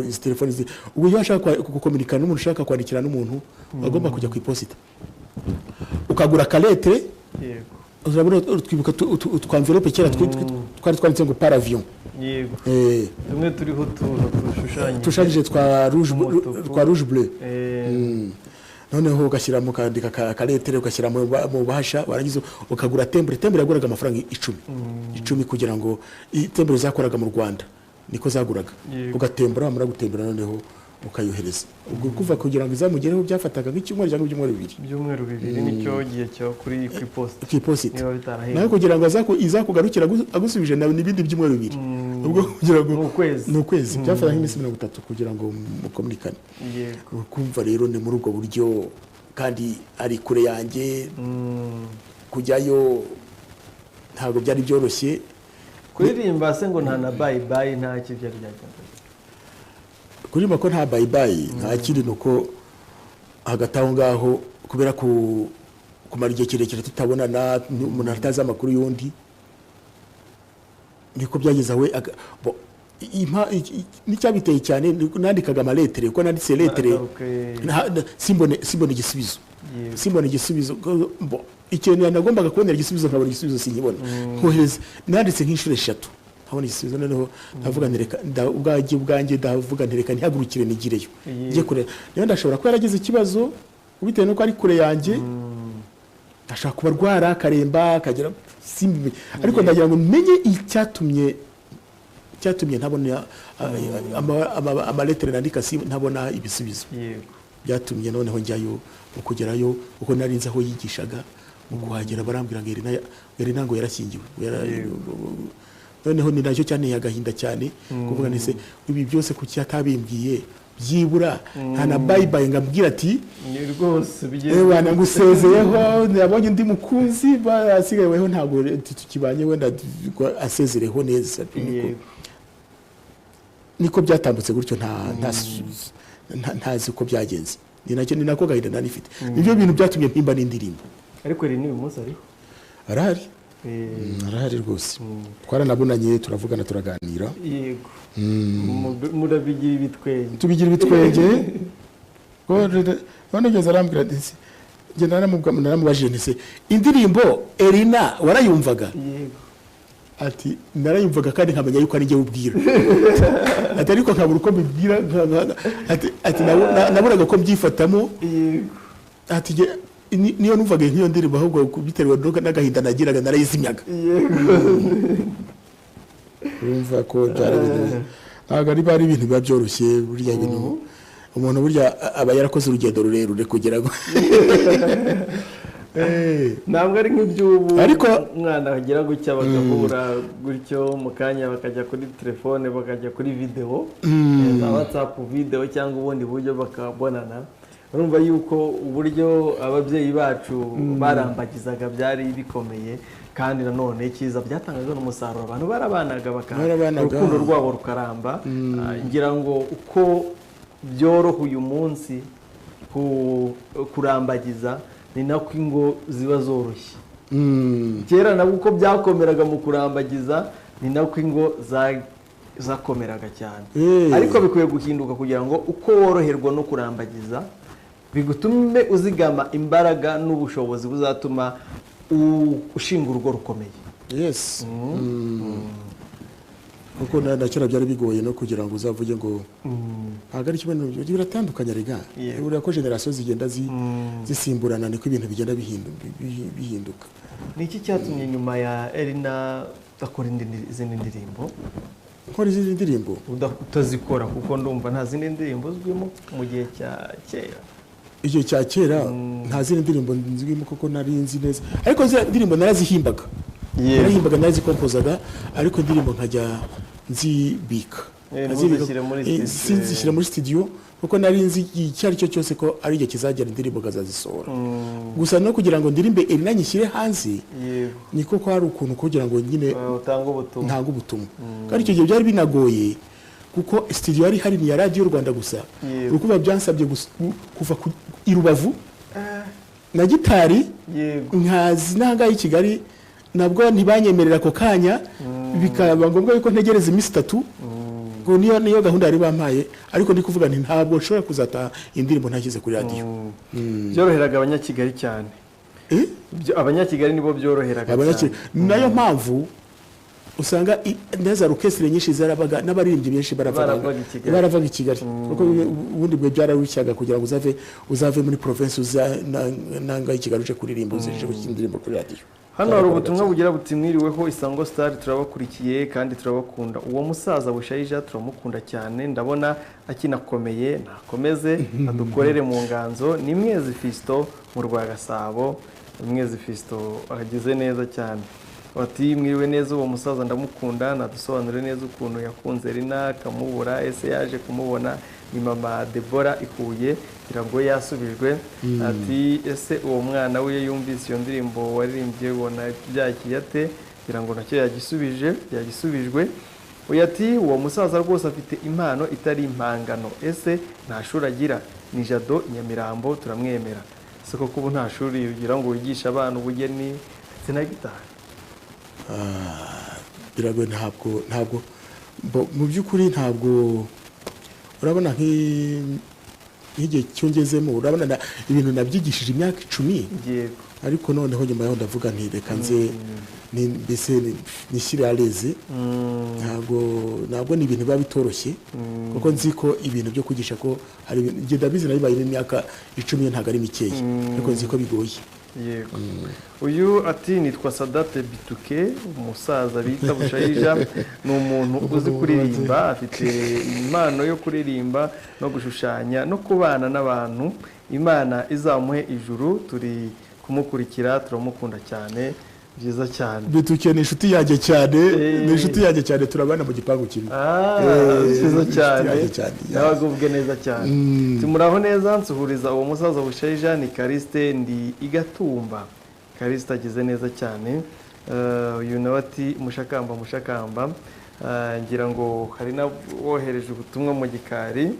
izi telefoni ubwo iyo ushaka gukomunikana n'umuntu ushaka kwandikira n'umuntu agomba kujya ku iposita ukagura kaletre urabona twibuka utwamvelope kera twari twanditse ngo par avion yego tumwe turiho utuntu tushushanyije twa rouge bleu noneho ugashyira mu kandika kaletere ugashyira mu bahasha warangiza ukagura tembure yaguraga amafaranga 10 kugira ngo tembure zakoraga mu Rwanda niko zaguraga ugatembura amara gutembura noneho ukayohereza ubwo kuva kugira ngo izamugereho byafataga nk'icyumweru cyangwa ibyumweru bibiri nicyo gihe cyo kuri post naho kugira ngo izakugarukira agusubije n'ibindi byumweru bibiri ubwo kugira ngo no kwezi byafata nk'iminsi 30 kugira ngo mukomunikane kumva rero ni muri ubwo buryo kandi ari kure yanjye kujyayo ntabwo byari byoroshye kuririmba se ngo nta na bye bye nta kibyari byajyaga kuri mako nta bye bye nta kindi nuko hagati aho ngaho kubera kumara igihe kirekire tutabonana umuntu atazi amakuru y'undi niko byageze we n'icyabiteye cyane nandikaga amaletere kuko nanditse letere simbone igisubizo ikintu nagombaga kubonera igisubizo nkabona igisubizo sinkibona nkohereza nanditse nk'inshuro 3 habona igisubizo noneho ndavuga ntereka ubwanjye ndavuga ntereka ntihagurukire nigireyo ngiye kure niyo ndashobora ko yaragize ikibazo ubitewe nuko ari kure yanjye ndashaka kubarwara karemba kagera simbi ariko ndagira ngo menye icyatumye ntabona amaletere nandika ntabona ibisubizo byatumye noneho njyayo ukugerayo uko narinze aho yigishaga ukuhagera barambwira ngo Erina ngo yarashyingiwe noneho ni nacyo cyane yagahinda cyane kuvuga nese ibi byose kuki atabimbwiye byibura nta na bye bye ngambwira ati ni rwose bigeze bana ngusezeyeho nabonye ndi mukunzi basigayeho ntabwo tukibanye wenda asezereho neza niko byatambutse gutyo ntazi uko byagenze ni nako gahinda nanifite nibyo bintu byatumye mpimba n'indirimbo ariko rero uyu munsi ariho arahari rwose twaranabonanye turavugana turaganira yego murabigira ibitwenge tubigira ibitwenge none ngeze arambwira ndetse ngenda naramubajije nese indirimbo Erina warayumvaga yego ati narayumvaga kandi nkamenya yuko ari njye ubwira ati ariko nkabura uko mbibwira ati naburaga ko mbyifatamo ati niyo numvaga nk'iyo ndirimbo ahubwo biterwa n'agahinda nagiraga narayizimyaga urumva ko ntabwo ari ibintu biba byoroshye burya bintu umuntu burya aba yarakoze urugendo rurerure kugira ngo ntabwo ari nk'iby'ubu ariko umwana agira gutya bagahura gutyo mu kanya bakajya kuri telefone bakajya kuri video za WhatsApp video cyangwa ubundi buryo bakabonana urumva yuko uburyo ababyeyi bacu barambagizaga byari bikomeye kandi nanone cyiza byatangaga n'umusaruro abantu barabanaga urukundo rwabo rukaramba ngira ngo uko byoroha uyu munsi kurambagiza ni nako ingo ziba zoroshye kera nabwo uko byakomeraga mu kurambagiza ni nako ingo zakomeraga cyane ariko bikwiye guhinduka kugira ngo uko woroherwa no kurambagiza bigutume uzigama imbaraga n'ubushobozi buzatuma ushinga urugo rukomeye yes kuko ndakira byari bigoye no kugira ngo uzavuge ngo ntabwo ari kimwe biratandukanye rega urabona ko generation zigenda zisimburana niko ibintu bigenda bihinduka niki cyatumye nyuma ya Erina akora izindi ndirimbo nkora izindi ndirimbo utazikora kuko ndumva nta zindi ndirimbo zirimo mu gihe cya kera igihe cya kera nta zindi ndirimbo nzwimo kuko nari nzi neza ariko ziriya ndirimbo narazihimbaga narazikompozaga ariko indirimbo nkajya nzibika sinzishyira muri studio kuko nari nzi icyo ari cyo cyose ko ari igihe kizagera indirimbo kazazisohora gusa no kugira ngo ndirimbe Erina nyishyire hanze niko ko hari ukuntu kugira ngo nyine ntanga ubutumwa kandi icyo gihe byari binagoye kuko studio yari hari ni ya Radio Rwanda gusa urukuba byansabye kuva i Rubavu na gitari nkazi nanga i Kigali nabwo ntibanyemerera ko kanya bikaba ngombwa yuko ntegereza iminsi 3 ngo niyo gahunda yari bampaye ariko ndi kuvuga nti ntabwo nshobora kuzata indirimbo ntakize kuri radio byoroheraga abanyakigali cyane abanyakigali nibo byoroheraga cyane nayo mpamvu usanga neza orchestre nyinshi zarabaga n'abaririmbyi benshi baravaga i Kigali kuko ubundi bwe byararushyaga kugira ngo uzave muri province nanga i Kigali uje kuririmba uzije indirimbo kuri radio. Hano hari ubutumwa bugira buti mwiriweho Isango Star turabakurikiye kandi turabakunda. Uwo musaza bushayija turamukunda cyane, ndabona akinakomeye, nakomeze adukorere mu nganzo. Ni Mwezi Fisto mu Rwagasabo, Mwezi Fisto agize neza cyane. Bati mwiriwe neza uwo musaza ndamukunda, nadusobanure neza ukuntu yakunze Rina akamubura, ese yaje kumubona ni mama Debora ikuye ngo yasubijwe. Ati ese uwo mwana we yumvise iyo ndirimbo waririmbye ubona byakiyate ngo nacyo yagisubijwe. Uyati uwo musaza rwose afite impano itari impangano, ese nta shuri agira, ni Jado Nyamirambo turamwemera. Se koko ubu nta shuri ugira ngo wigisha abana ubugeni ndetse na gitari? Biragoye, ntabwo mu by'ukuri ntabwo urabona nk'igihe cyongezemo, urabona ibintu nabyigishije imyaka 10 ariko noneho nyuma yaho ndavuga nti reka nze mbese nishyire areze. ntabwo ni ibintu biba bitoroshye kuko nzi ko ibintu byo kwigisha ko hari ngenda bizi nabibaye imyaka 10 ntabwo ari mikeya ariko nzi ko bigoye. Yego. Uyu ati nitwa Sadate Bituke, umusaza bita bushayija, ni umuntu uzi kuririmba, afite impano yo kuririmba no gushushanya no kubana n'abantu. Imana izamuhe ijuru, turi kumukurikira, turamukunda cyane. Byiza cyane. Bituke ni inshuti yanjye cyane, turabana mu gipangu kimwe. Byiza cyane. Nabagubwe neza cyane. Timuraho neza, nsuhuriza uwo musaza bushayija ni Kariste ndi Igatumba. Kariste agize neza cyane. Uyu nawe ati mushakamba. Ngira ngo hari na wohereje ubutumwa mu gikari,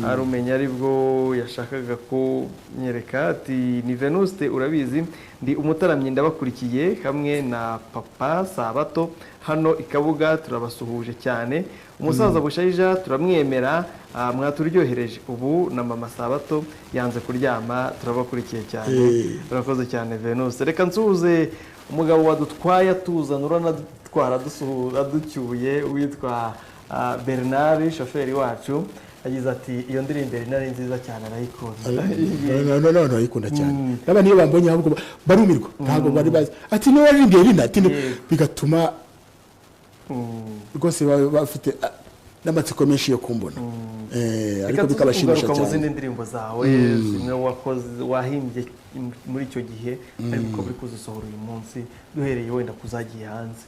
arumenya aribwo yashakaga ko nyereka. Ati ni Venuste urabizi ndi umutaramyi ndabakurikiye hamwe na papa Sabato hano ikabuga, turabasuhuje cyane. Umusaza bushayija turamwemera, mwaturyohereje. Ubu na mama Sabato yanze kuryama, turabakurikiye cyane. Urakoze cyane Venuste. Reka nsuhuze umugabo wadutwaye tuzana uranatwara ducyuye witwa Bernard, shoferi wacu. Yagize ati iyo ndirimbo ari nziza cyane arayikunda. No ayikunda cyane. N'abandi iyo bambonye ahubwo barumirwa, ntabwo bari bazi. Ati niwe waririmbye Rina, ati bigatuma rwose bafite n'amatsiko menshi yo kumbona. Ariko bikabashimisha cyane. Mu zindi ndirimbo zawe zimwe wahimbye muri icyo gihe ariko buri kuzisohora uyu munsi, duhereye wenda kuzagiye hanze.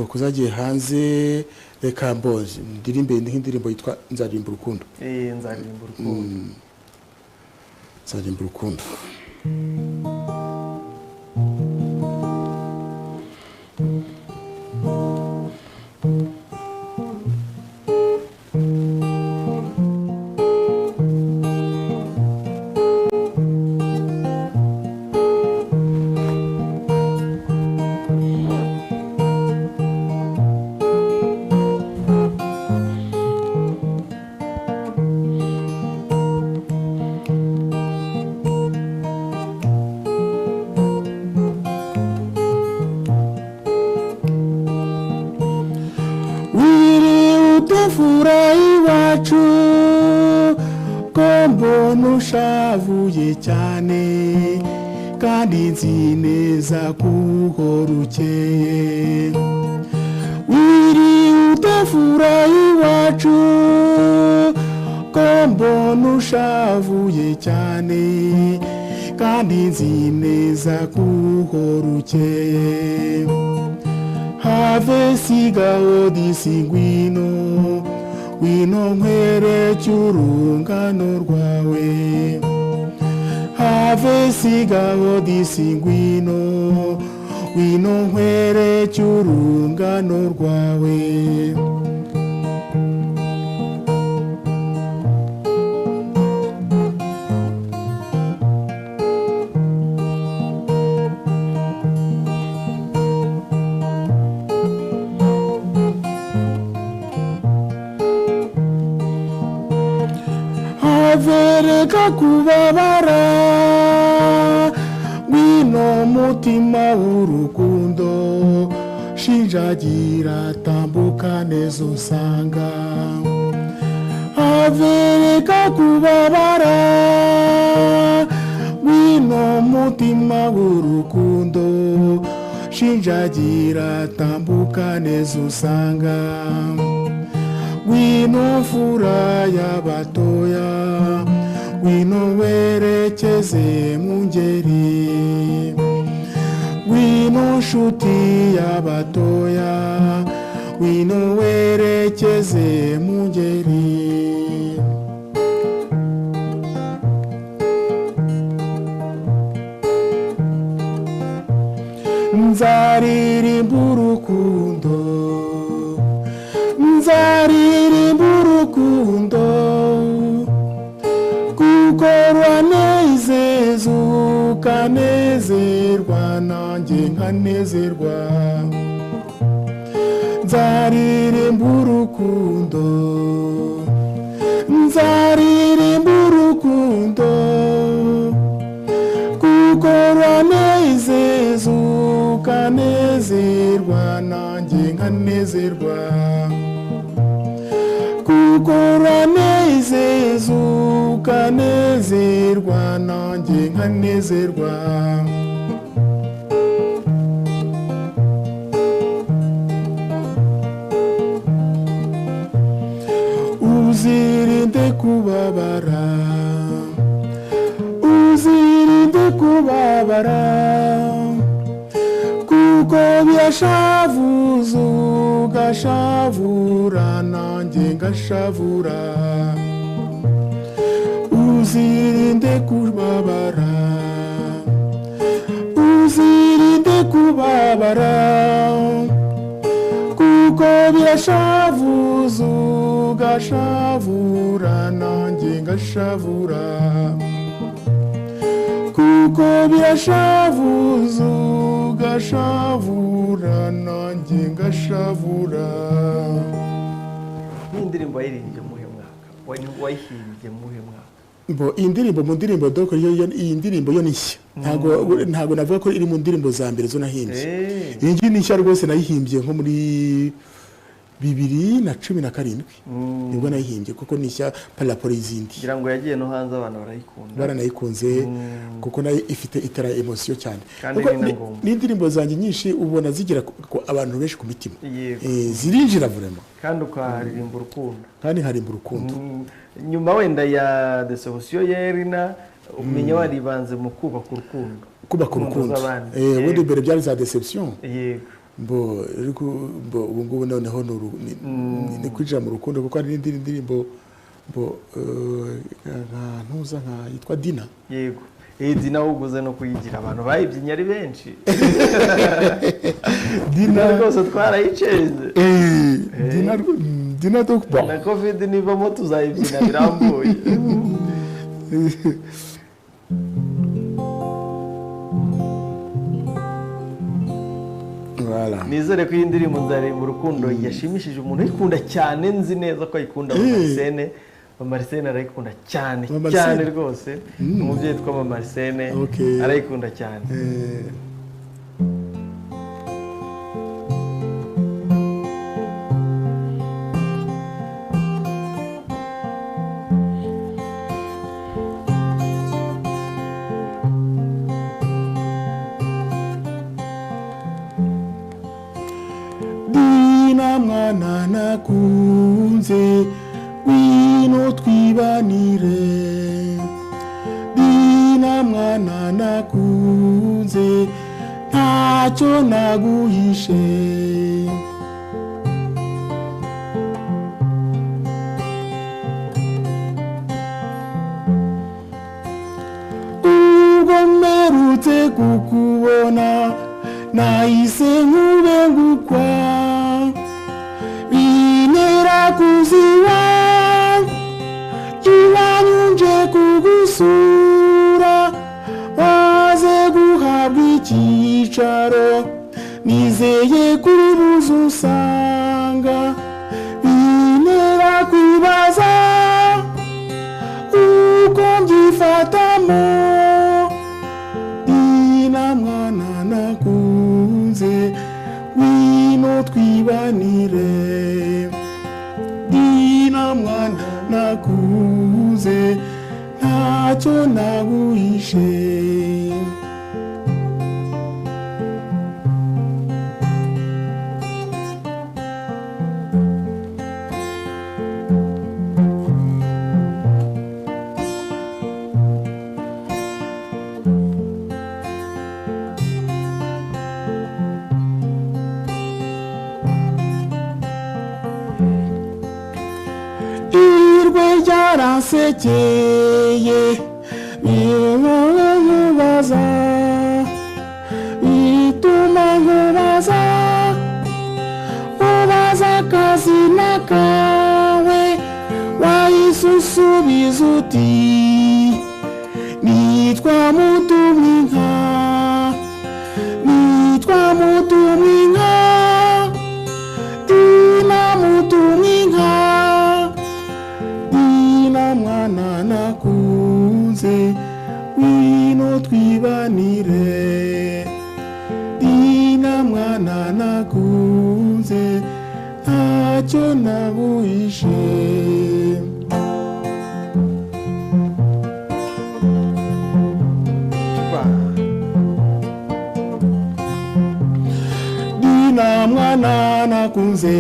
Kuzagiye hanze reka mboze ndirimbe nk'indirimbo yitwa Nzaririmba Urukundo. Nzaririmba Urukundo. Ushavuye cyane kandi nzi neza kuhora ukeye, wiri udafura iwacu ko mbona ushavuye cyane kandi nzi neza kuhora ukeye. Have sigaho disingwino wino nkwereke urungano rwawe. Have sigaho disingwino wino nkwereke urungano rwawe. Vereka kubabara wino umutima w'urukundo shinjagira tambuka neza usanga avereka kubabara wino mutima w'urukundo shinjagira tambuka neza usanga wino fura y'abatoya wino werekeze mu ngeri wino nshuti y'abatoya wino werekeze mu ngeri nzaririmba urukundo nzaririmba urukundo kuko rwanezeza ukanezerwa nanjye nkanezerwa nzaririmba urukundo nzaririmba urukundo kuko rwanezeza ukanezerwa nanjye nkanezerwa kuko rwanezeza ukanezerwa nanjye nkanezerwa uzirinde kubabara uzirinde kubabara kuko byashavuza ugashavura nanjye ngashavura uzirinde kubabara uzirinde kubabara kuko byashavuza ugashavura nanjye ngashavura kuko byashavuza ugashavura nanjye ngashavura. N'indirimbo yiririmbye muhe mwaka wayihimbye muhe mwaka Bo indirimbo mu ndirimbo doko iyi ndirimbo yo nishya ntago navuga ko iri mu ndirimbo za mbere zo nahimbye iyi ngi nishya rwose nayihimbye nko muri 2017 nibwo nayihimbye kuko nishya paraporo izindi ngira ngo yagiye no hanze abantu barayikunda baranayikunze kuko nayo ifite itara emotion cyane kuko n'indirimbo zanjye nyinshi ubona zigira abantu benshi ku mitima zirinjira vraiment kandi ukaharirimba urukundo kandi harimba urukundo nyuma wenda ya deception yerina umenya waribanze mu kubaka urukundo ubundi mbere byari za deception yego bo ubu ngubu noneho ni kwinjira mu rukundo kuko hari n'indi ndirimbo ntuza nka yitwa Dina yego Dina uguze no kuyigira abantu bayibyinya ari benshi Dina rwose twarayiceze Dina dokba na covid nivamo tuzayibyina birambuye nizere ko iyi ndirimbo nzaririmba urukundo yashimishije umuntu ayikunda cyane nzi neza ko ayikunda Mama Arsene arayikunda cyane cyane rwose umubyeyi twa Mama Arsene arayikunda cyane mwana nakunze wino twibanire Dina mwana nakunze ntacyo naguhishe ubwo mperutse kukubona nahise nkubengukwa kuziwa iwanyu nje kugusura waze guhabwa icyicaro nizeye kuri buzusanga binera kwibaza uko mbyifatamo Dina mwana dina mwana nakuze ntacyo naguhishe Sekeye bimubaza bituma nkubaza ubaza akazina kawe wayisusubiza uti nitwa Mutumwinka nitwa Mutumwinka dina Mutumwinka mwana nakunze wino twibanire dina mwana nakunze ntacyo naguhishe dina mwana nakunze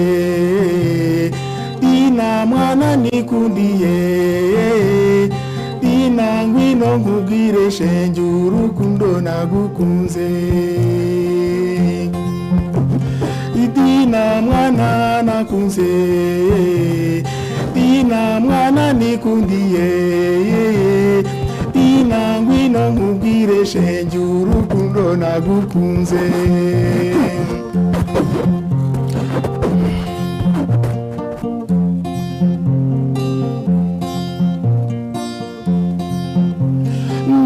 dina mwana nikundiye dina ngwino nkubwire shenge urukundo nagukunze dina mwana nakunze dina mwana nikundiye dina ngwino nkubwire shenge urukundo nagukunze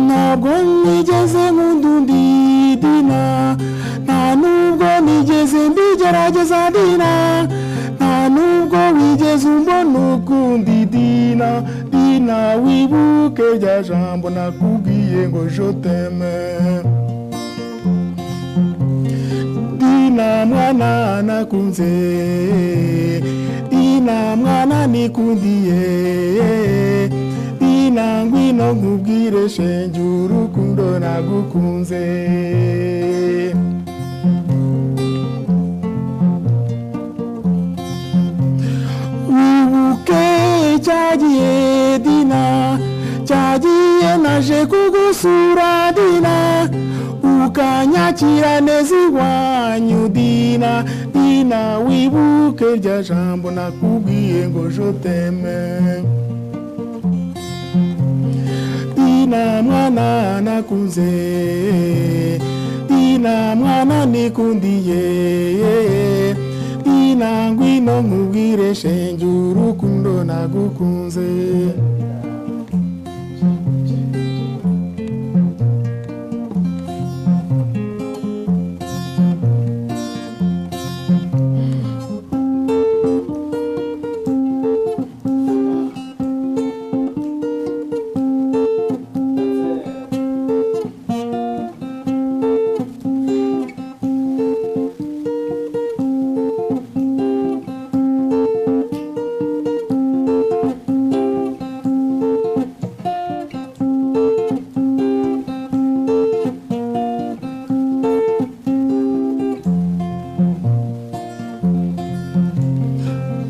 ntabwo nigeze nkundundi dina nta nubwo nigeze mbigerageza dina nta nubwo wigeze umbona ukundi dina dina wibuke rya jambo nakubwiye ngo je t'aime dina mwana nakunze dina mwana nikundiye dina ngwino nkubwire shenge urukundo nagukunze wibuke cyagiye dina cyagiye naje kugusura dina ukanyakira neza iwanyu dina dina wibuke rya jambo nakubwiye ngo je t'aime dina mwana nakunze dina mwana nikundiye dina ngwino nkubwire shenge urukundo nagukunze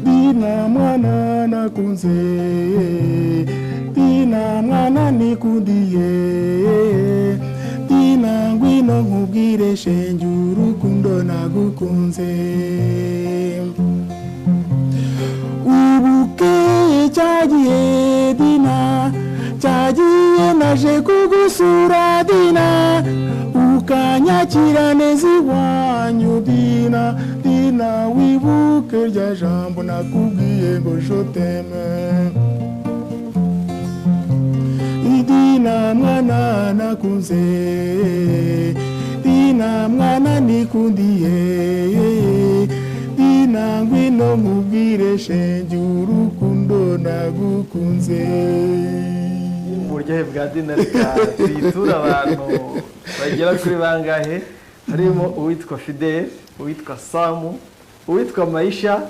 dina mwana nakunze dina mwana nikundiye dina ngwino nkubwire shenge urukundo nagukunze wibuke cyagiye dina cyagiye naje kugusura dina ukanyakira neza iwanyu dina dina wibuke rya jambo nakubwiye ngo je t'aime dina mwana nakunze dina mwana nikundiye dina ngwino nkubwire shenge urukundo nagukunze uburyohe bwa dina reka tuyitura abantu bagera kuri bangahe harimo uwitwa Fidel uwitwa Samu uwitwa Maisha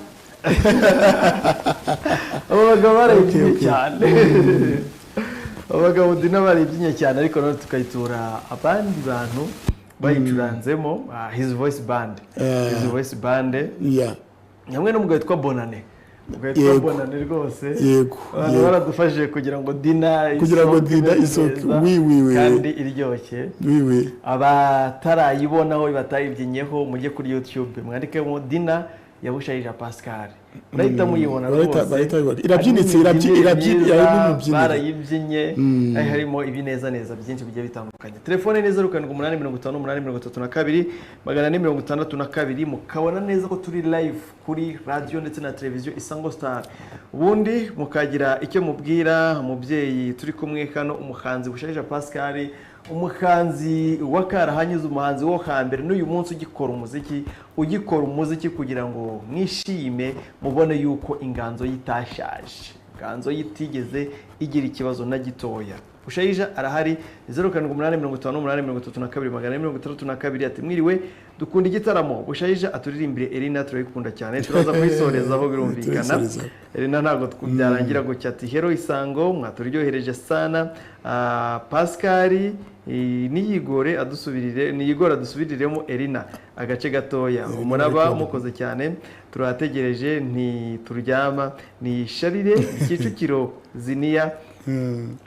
abagabo barayibyinnye cyane abagabo dina barayibyinnye cyane ariko none tukayitura abandi bantu bayicuranzemo his voice band yeah hamwe n'umugabo witwa Bonane umugabo witwa Bonane rwose yego baradufashije kugira ngo dina isoke oui kandi iryoshye oui abatarayibonaho batayibyinyeho mujye kuri YouTube mwandikemo dina ya bushayija Pascal urahita muyibona rwose irabyinitse barayibyinnye harimo ibineza byinshi bigiye bitandukanye. Telefone ni 0785832462 mukabona neza ko turi live kuri radio ndetse na televiziyo Isango Star. Ubundi mukagira icyo mubwira umubyeyi turi kumwe kano umuhanzi bushayija Pascal, umuhanzi wakarahanyuze umuhanzi wo hambere n'uyu munsi ugikora umuziki kugira ngo mwishime mubone yuko inganzo yitashaje, inganzo yitigeze igira ikibazo na gitoya. Bushayija arahari 0785832462 ati mwiriwe dukunda igitaramo Bushayija aturirimbire Elina turayikunda cyane turaza kuyisorezaho birumvikana. Elina ntago byarangira ngo cyati hero isango mwaturyohereje sana. Pascal niyigore adusubiriremo Elina agace gatoya umuraba mukoze cyane turategereje ntituryama ni Sharire Kicukiro Ziniya.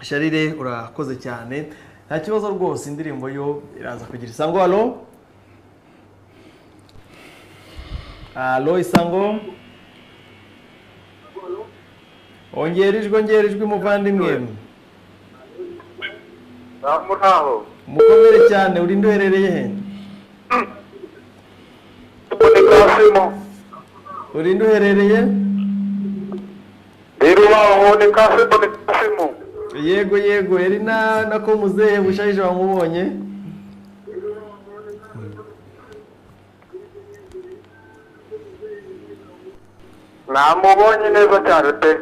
Sharire urakoze cyane nta kibazo rwose indirimbo yo iraza kugira isango. Allo isango ongerijwe muvandimwe Muraho mukomere cyane uri ndoherereye he uri ndoherereye yego eri nako muzehe Bushayija wamubonye namubonye neza cyane pe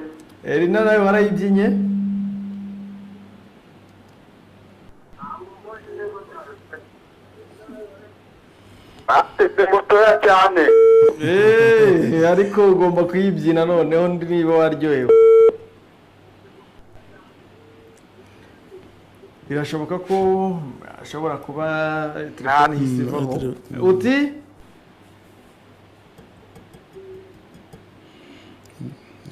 eri nawe warayibyinnye mutoya cyane ariko ugomba kuyibyina noneho niba waryohewe. Birashoboka ko ashobora kuba telefone hisivaho uti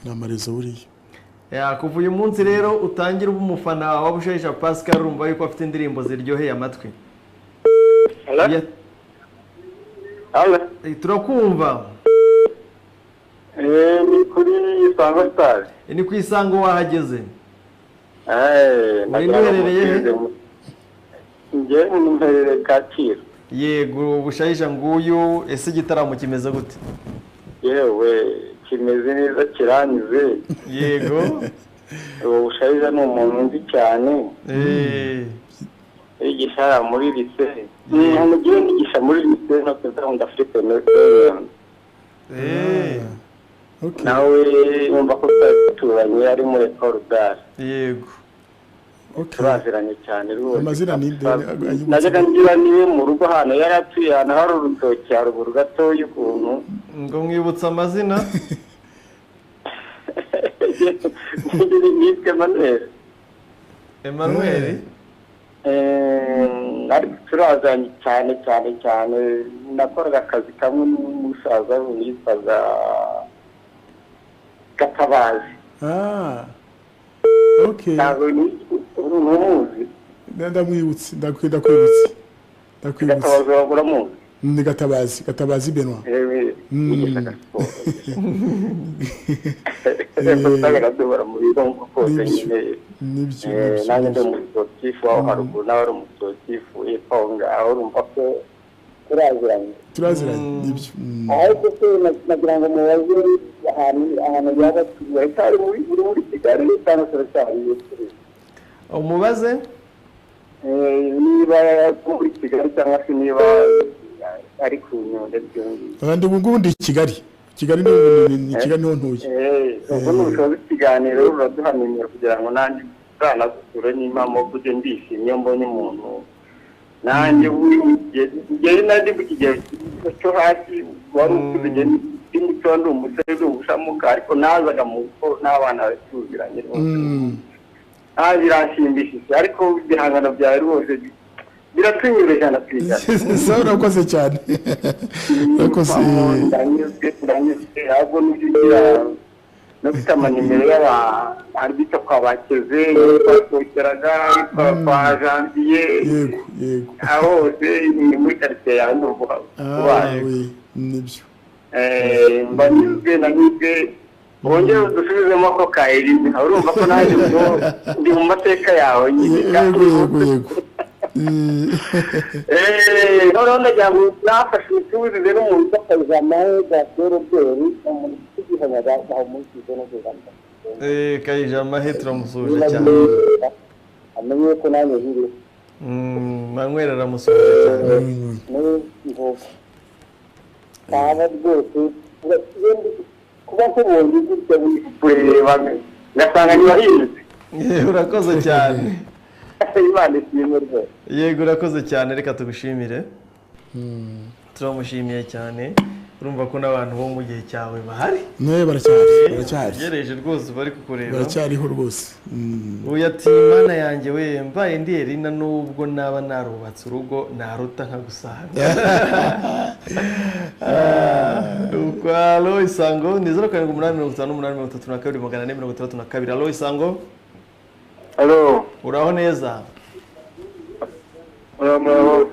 namarezo buriya kuva uyu munsi rero utangira uba umufana wa Bushayija Pascal urumva yuko afite indirimbo ziryoheye amatwi. Turakumva ni kuri Isango Star ni ku Isango wahageze nagerageje nge numperere Kacyiru. Yego Bushayija nguyu ese igitaramo kimeze gute? Yewe kimeze neza kiranyuze. Yego Bushayija ni umuntu nzi cyane yigisha muri lycée umugiye nigisha muri lycée no kuzanga Afrique nawe numva ko turanye ari muri Corridor. Yego turaziranye cyane rwose. Amazina ni nde najyaga ngira niwe mu rugo hano yari atuye hano hari urutoki haruguru gato y'ukuntu ngo mwibutsa amazina nitwe Emmanuel ariko turazanye cyane nakoraga akazi kamwe n'umusaza witwaga Gatabazi. Okay ntabwo n'umuzi ndamwibutse Gatabazi waburamuzi ni Gatabazi Benoit Ndagara mu bigo nk'uko nyine nanjye ndi umusotifu aho haruguru nawe ari umusotifu iponga aho urumva ko turaziranye nibyo ariko se nagira ngo mubaze ahantu yaba ari muri Kigali cyangwa se cyari umubaze niba muri Kigali cyangwa se niba ari ku Nyundo abandi ubundi Kigali ni Kigali niho ntuye ubwo n'ubushobozi ikiganiro uraduhamenya kugira ngo nanjye zanasure n'impamo kujye ndishimye mbonye umuntu nanjye ngiye nandi mu kigero cyo hasi wari ukuze muto ndi umusore ndi ubushamuka ariko nazaga mu rugo n'abana batuziranye rwose birashimishije ariko ibihangano byawe rwose biratunyure cyane kwiga sawa urakoze cyane urakoze ndanyuzwe ahubwo n'ugira no gufite amanimero y'abantu bita kwa bakeze twakokeraga kwa janvier yego aho hose ni muri quartier yawe n'urugo nibyo mbanyuzwe wongere dusubizemo ko kairizi urumva ko nanjye ndi mu mateka yawe nyine yego noneho ndagira ngo nafashe imitubizi rero umuntu utakaza amahega byoroberi umuntu ugihanya aho muri kizono kugamba Kayijama he turamusoje cyane amenye ko nanjye hiri Manuel aramusoje cyane n'ingo kaba rwose kuba kubonye gutya kureba ngasanga ni wahinze urakoze cyane Imana ishimwe rwose yego urakoze cyane reka tugushimire turamushimiye cyane urumva ko n'abantu bo mu gihe cyawe bahari baracyari gereje rwose bari kukureba baracyariho rwose uyu ati mana yanjye we mbaye ndi Elina nubwo naba narubatse urugo naruta nkagusanga alo isango ni 07885382 alo isango alo uraho neza uraho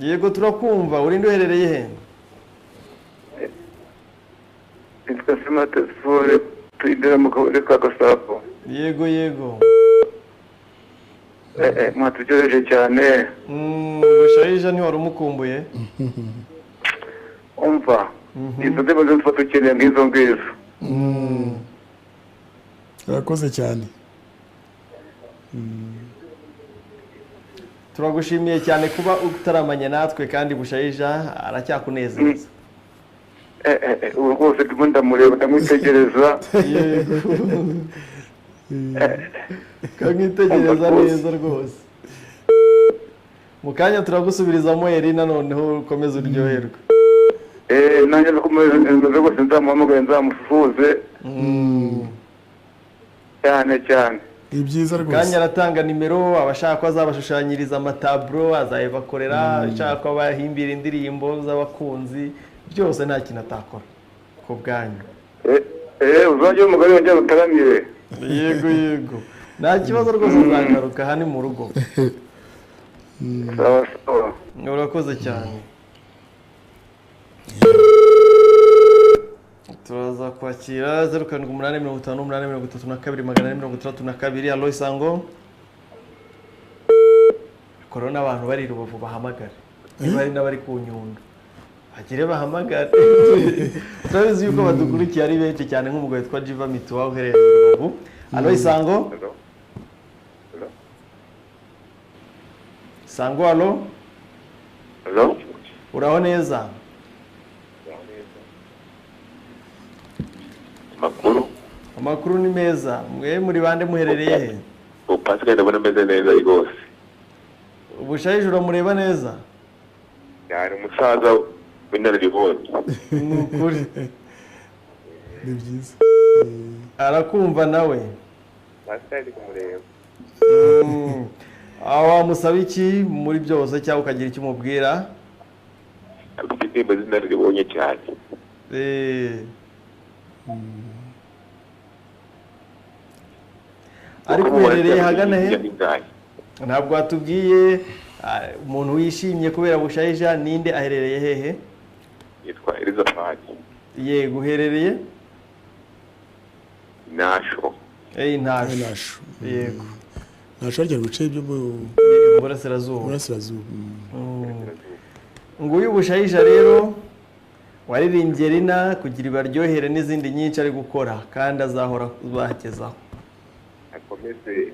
yego turakumva urinde uherereye he It's sima telefone tuidera mu kabari ka Gasabo yego mwatugereje cyane bushayija ni wari umukumbuye umva izo ndimo zifata ukeneye ngizo ngizo urakoze cyane turagushimiye cyane kuba utaramanye natwe kandi bushayija aracyakunezeza ubu rwose ndimo ndamureba ndamwitegereza kamwitegereza neza rwose mu kanya turagusubirizamo Elina noneho ukomeze uryoherwe nanjye nakomeze rwose nzamuhamagaye nzamusuhuze cyane ibyiza rwose kanya aratanga nimero abashaka ko azabashushanyiriza amataburo azayibakorera ashaka ko abahimbira indirimbo z'abakunzi byose nta kintu atakora ku bwanyu uzajye umugore wongera utaramire yego nta kibazo rwose uzagaruka aha ni mu rugo sawa urakoze cyane turaza kwakira 07885382 alo isango korona abantu bari Rubavu bahamagara niba ari n'abari ku Nyundo bagire bahamagara turabizi yuko badukurikiye ari benshi cyane nk'umugabo witwa Jiva Mituwa uherereye Rubavu alo isango Sango alo uraho neza amakuru ni meza mwe muri bande muherereye he pascal ndabona meze neza rwose ubushayije uramureba neza yari umusaza w'inararibonye ni ukuri ni byiza arakumva nawe pascal kumureba wamusaba iki muri byose cyangwa ukagira icyo umubwira afite indirimbo z'inararibonye cyane ariko uherereye hagana he ntabwo watubwiye umuntu wishimye kubera bushayija ninde aherereye hehe yitwa Elizabeth yego uherereye Nasho Nasho yego Nasho arya guce byo mu burasirazuba nguyu bushayija rero waririmbye Elina kugira ibaryohere n'izindi nyinshi ari gukora kandi azahora bahagezaho akomeze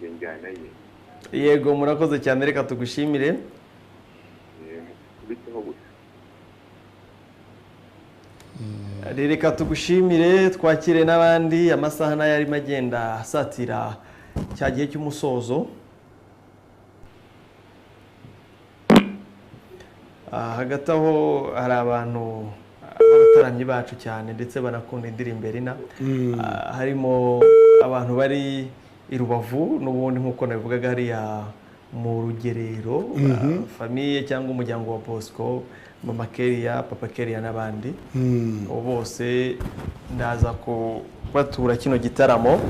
yenjyana ye yego murakoze cyane reka tugushimire reka tugushimire twakire n'abandi amasaha nayo arimo agenda asatira cya gihe cy'umusozo hagati aho hari abantu b'abataramyi bacu cyane ndetse banakunda indirimbo erina harimo abantu bari i Rubavu n'ubundi nk'uko nabivugaga hariya mu Rugerero famiye cyangwa umuryango wa Bosco mama Keria papa Keria n'abandi bose ndaza ko batura kino gitaramo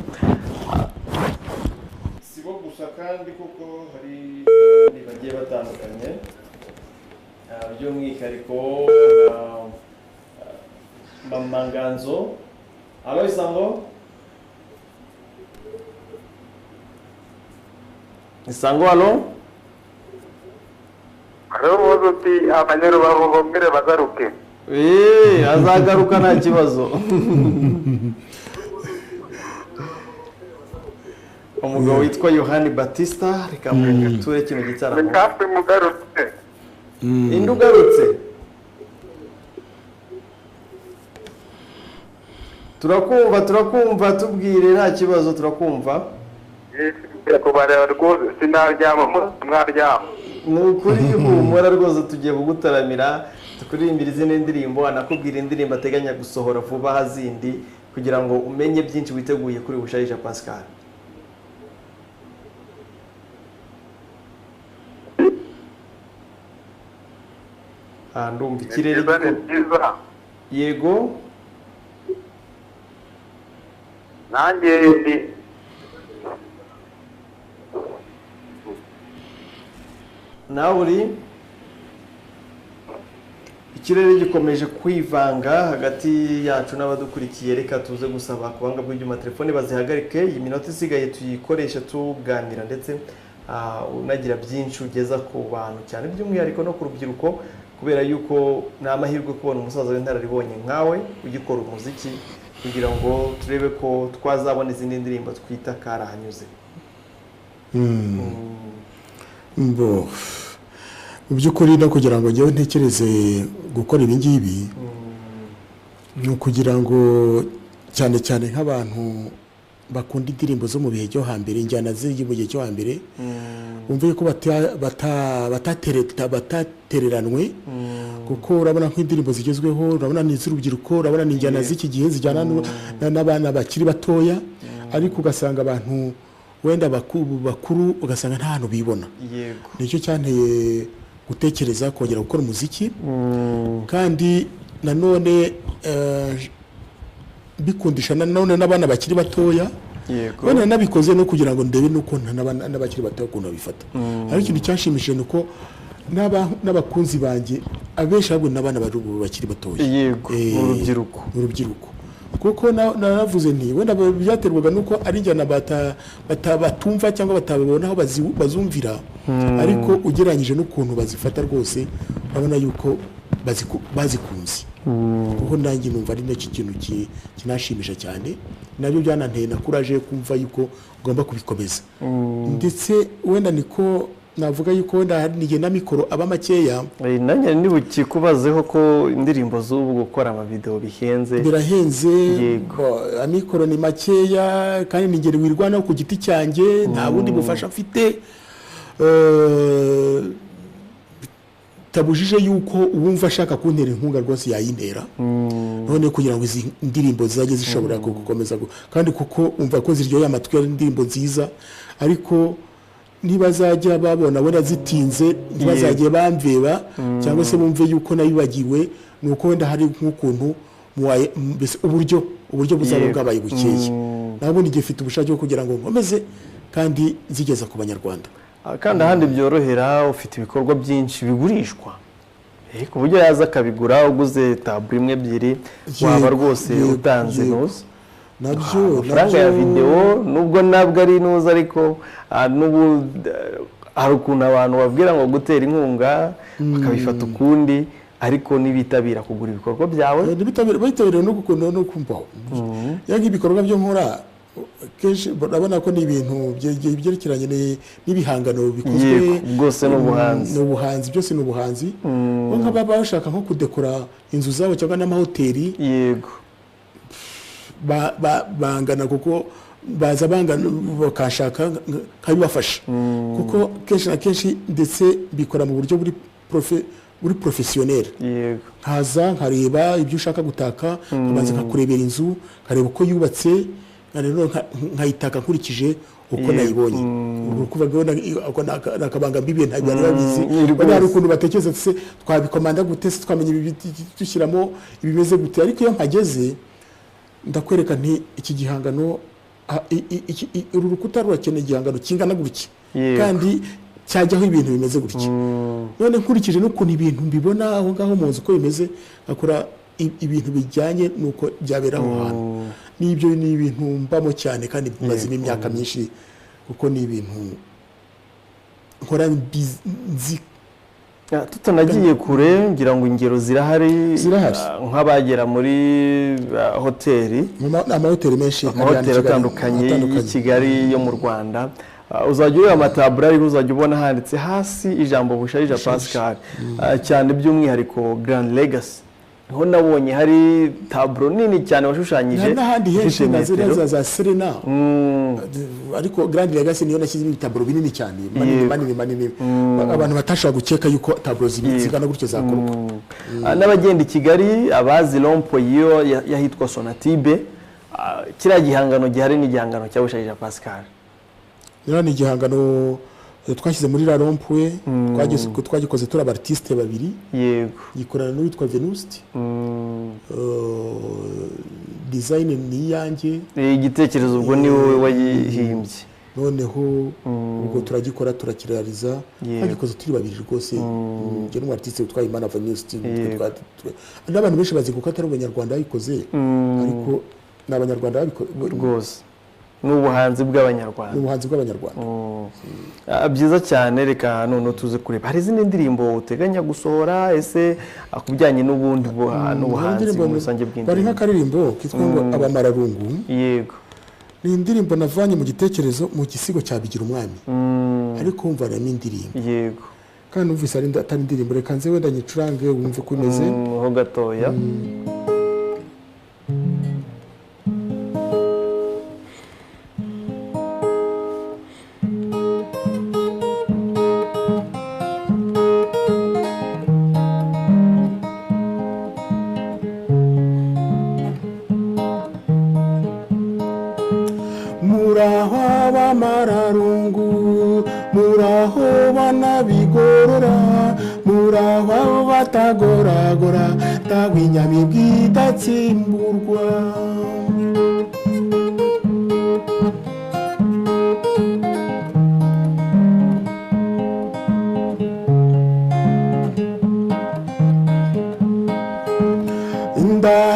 sibo gusa kandi kuko hari bagiye batandukanye by'umwihariko mama Nganzo alo Isango alo Uti abanyarubavu bongere bagaruke azagaruka nta kibazo umugabo witwa Yohani Batista reka mwengature kino gitaramo Nikafe mugarutse Indugarutse turakumva tubwire nta kibazo turakumva kubareba rwose sinaryama mwaryama nukuri humura rwose tugiye kugutaramira tukuririmbira izindi ndirimbo anakubwira indirimbo ateganya gusohora vuba hazindi kugira ngo umenye byinshi witeguye kuri bushayija Pascal ndumva ikirere yego nanjye nawe uri ikirere gikomeje kwivanga hagati yacu n'abadukurikiye reka tuze gusaba kubanga bw'ibyuma telefone bazihagarike iyi minota isigaye tuyikoresha tuganira ndetse unagira byinshi ugeza ku bantu cyane by'umwihariko no ku rubyiruko kubera yuko ni amahirwe kubona umusaza w'intararibonye nkawe ugikora umuziki kugira ngo turebe ko twazabona izindi ndirimbo twita karahanyuze mu by'ukuri no kugira ngo njyewe ntekereze gukora ibi ngibi ni ukugira ngo cyane cyane nk'abantu bakunda indirimbo zo mu bihe cyo hambere injyana z'igi mu gihe cyo hambere umve ko batatereranwe kuko urabona nk'indirimbo zigezweho urabona n'iz'urubyiruko urabona n'injyana z'iki gihe zijyana n'abana bakiri batoya ariko ugasanga abantu wenda bakuru ugasanga nta hantu bibona nicyo cyanteye gutekereza kongera gukora umuziki kandi nanone bikundisha nanone n'abana bakiri batoya wenda nabikoze no kugira ngo ndebe nuko n'abakiri batoya ukuntu babifata ariko ikintu cyashimishije ni uko n'abakunzi banjye abenshi ahubwo n'abana bakiri batoya urubyiruko kuko naravuze nti wenda byaterwaga nuko ari njyana batumva cyangwa batabona aho bazumvira ariko ugereranyije n'ukuntu bazifata rwose babona yuko bazikunze kuko nanjye numva ari nacyo kintu kinashimisha cyane nabyo byananteye na courage kumva yuko ugomba kubikomeza ndetse wenda niko navuga yuko wenda hari nige na mikoro aba makeya nanjye nibukikubazeho ko indirimbo z'ubu gukora ama video bihenze birahenze amikoro ni makeya kandi ningere wirwana ku giti cyanjye nta bundi bufasha mfite tabujije yuko ubumva ashaka kuntera inkunga rwose yayintera none kugira ngo izi ndirimbo zizajye zishobora gukomeza kandi kuko umva ko ziryoye amatwi indirimbo nziza ariko ntibazajya babona wenda zitinze ntibazajye bamveba cyangwa se bumve yuko nabibagiwe nuko wenda hari nk'ukuntu uburyo buzaba bwabaye bukeye nabo nigifite ubushake bwo kugira ngo nkomeze kandi zigeza ku banyarwanda kandi ahandi byorohera ufite ibikorwa byinshi bigurishwa ku buryo yaza akabigura uguze taburo imwe ebyiri waba rwose utanze nuza amafaranga ya video nubwo nabwo ari nuza ariko hari ukuntu abantu babwira ngo gutera inkunga bakabifata ukundi ariko nibitabira kugura ibikorwa byawe bitabira no gukunda no kumva yaga ibikorwa byo nkora kenshi urabona ko ni ibintu byerekeranye n'ibihangano bikozwe bwose n'ubuhanzi byose n'ubuhanzi nk'aba bashaka nko kudekora inzu zabo cyangwa n'amahoteli yego bangana kuko baza bangana bakashaka nkabibafasha kuko kenshi na kenshi ndetse bikora mu buryo buri uri professionnel yego nkaza nkareba ibyo ushaka gutaka nkabanza nkakurebera inzu nkareba uko yubatse rero nkayitaka nkurikije uko nayibonye ukuvuga ngo nakabanga bibiye ntabwo ari babizi bari hari ukuntu batekereza se twabikomanda gute se twamenye dushyiramo ibimeze gute ariko iyo mpageze ndakwereka nti iki gihangano uru rukuta rurakeneye igihangano kingana gutya kandi cyajyaho ibintu bimeze gutya none nkurikije n'ukuntu ibintu mbibona aho ngaho mu nzu uko bimeze akora ibintu bijyanye nuko byabera aho hantu n'ibyo ni ibintu mbamo cyane kandi bimaze imyaka myinshi kuko ni ibintu nkora nzi tutanagiye kure ngira ngo ingero zirahari nk'abagera muri hoteli amahoteli menshi amahoteli atandukanye y'i Kigali yo mu Rwanda uzajya ureba amatabura ariko uzajya ubona handitse hasi ijambo bushayija Pascal cyane by'umwihariko Grand Legacy niho nabonye hari taburo nini cyane washushanyije n'ahandi henshi nazira za Serena ariko Grand Legacy niyo nashyizemo ibitaburo binini cyane manini abantu batashaka gukeka yuko taburo zigana gutyo zakorwa n'abagenda i Kigali abazi rompo yo yahitwa Sonatibe kiriya gihangano gihari n'igihangano cya bushayija Pascal ni igihangano twashyize muri la rompwe twagikoze turi abartiste babiri yego gikorana n'uwitwa Venuste design ni yanjye igitekerezo ubwo ni wowe wayihimbye noneho ubwo turagikora turakirariza twagikoze turi babiri rwose njye n'uwartiste witwa Imana Venuste n'abantu benshi bazi kuko atari abanyarwanda babikoze ariko n'abanyarwanda babikoze rwose n'ubuhanzi bw'abanyarwanda byiza cyane reka none tuze kureba hari izindi ndirimbo uteganya gusohora ese akubijyanye n'ubundi n'ubuhanzi muri rusange bw'indirimbo bari nk'akaririmbo kitwa ngo abamararungu yego ni indirimbo navanye mu gitekerezo mu gisigo cya Bigira Umwami ariko wumva harimo indirimbo yego kandi numvise atari indirimbo reka nze wenda nyicurange wumve ko imeze ho gatoya muraho batagoragora tagwinyamibwa idatsimburwa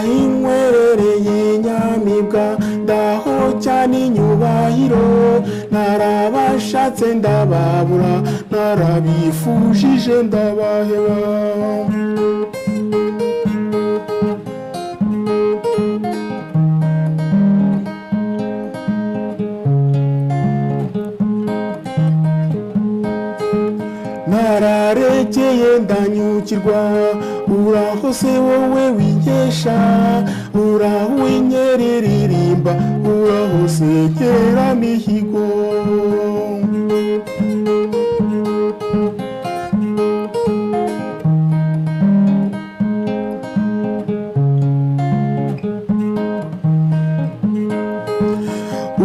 ndahinywerereye inyamibwa ndaho cyane inyubahiro narabashatse ndababura narabifujije ndabaheba nararekeye ndanyukirwa uraho se wowe winkesha uraho winyereririmba uraho se nkera mihigo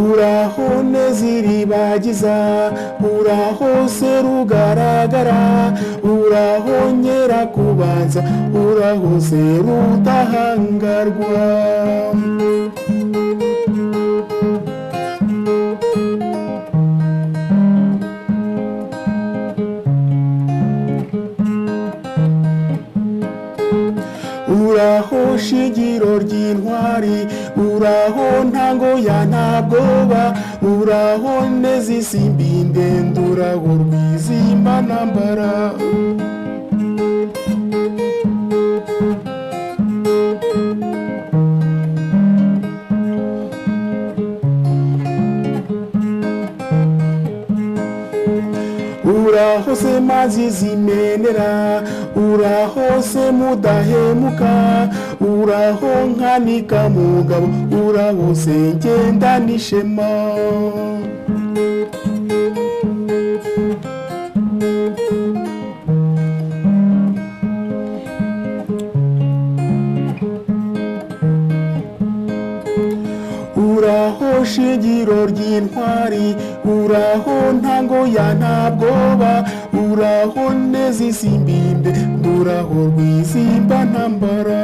uraho neziribagiza uraho se rugaragara uraho nyera kubanza uraho se rudahangarwa uraho shingiro ry'intwari uraho ntango ya ntabwoba uraho neza isimbi ndende uraho rwizima ntambara uraho se mazi zimenera uraho se mudahemuka uraho nkanika mugabo uraho se ngenda n'ishema shingiro ry'intwari uraho ntango ya ntabwoba uraho neza isimbinde uraho rwizimba ntambara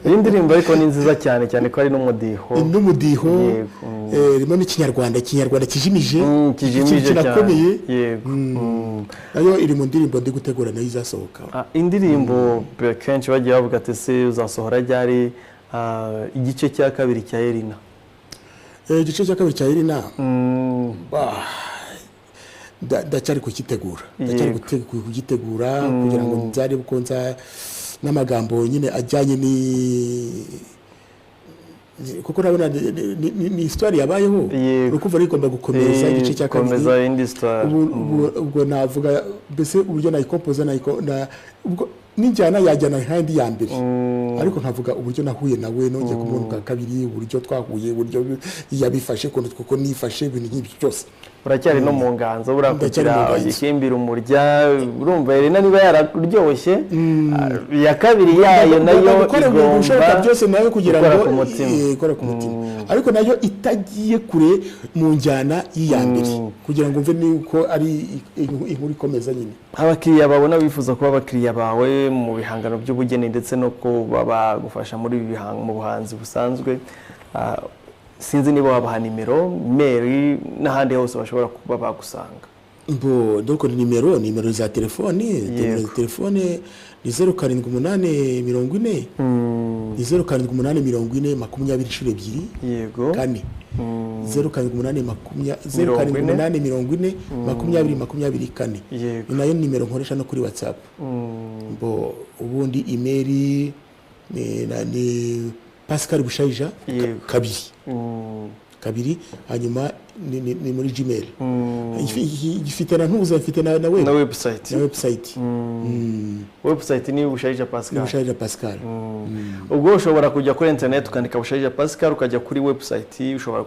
iyi ndirimbo ariko ni nziza cyane cyane ko ari n'umudiho rimwe n'ikinyarwanda kijimije kinakomeye yego nayo iri mu ndirimbo ndi gutegura nayo izasohoka indirimbo kenshi bagiye bavuga ati se uzasohora ryari igice cya kabiri cya Elina igice cya kabiri cya Elina ndacyari kugitegura kugira ngo nzare bukonza n'amagambo nyine ajyanye kuko nabona ni histoire yabayeho rukuva rigomba gukomeza igice cya kabiri ubwo navuga mbese uburyo nayikompoza ubwo n'injyana yajyana kandi ya mbere ariko nkavuga uburyo nahuye nawe nongeye kumubona bwa kabiri uburyo twahuye uburyo yabifashe kuko nifashe ibintu nk'ibyo byose uracyari no mu nganzo burakugira igihimbira umurya urumva Elina niba yararyoshye ya kabiri yayo nayo igomba byose nayo kugira ngo ikora ku mutima ariko nayo itagiye kure mu njyana y'iyambere kugira ngo mve nuko ari inkuru ikomeza nyine abakiriya babona bifuza kuba abakiriya bawe mu bihangano by'ubugeni ndetse no kuba bagufasha muri mu buhanzi busanzwe sinzi niba wabaha nimero mail n'ahandi hose bashobora kuba bagusanga donc nimero za telefone ni 0780 40 ni 0780 40 yego kane 0780 40 kane nayo nimero nkoresha no kuri WhatsApp ubundi email ni pascal bushayija kabiri hanyuma ni muri Gmail ifite na ntuza ifite na website ni bushayija pascal ubwo ushobora kujya kuri internet ukandika bushayija pascal ukajya kuri website ushobora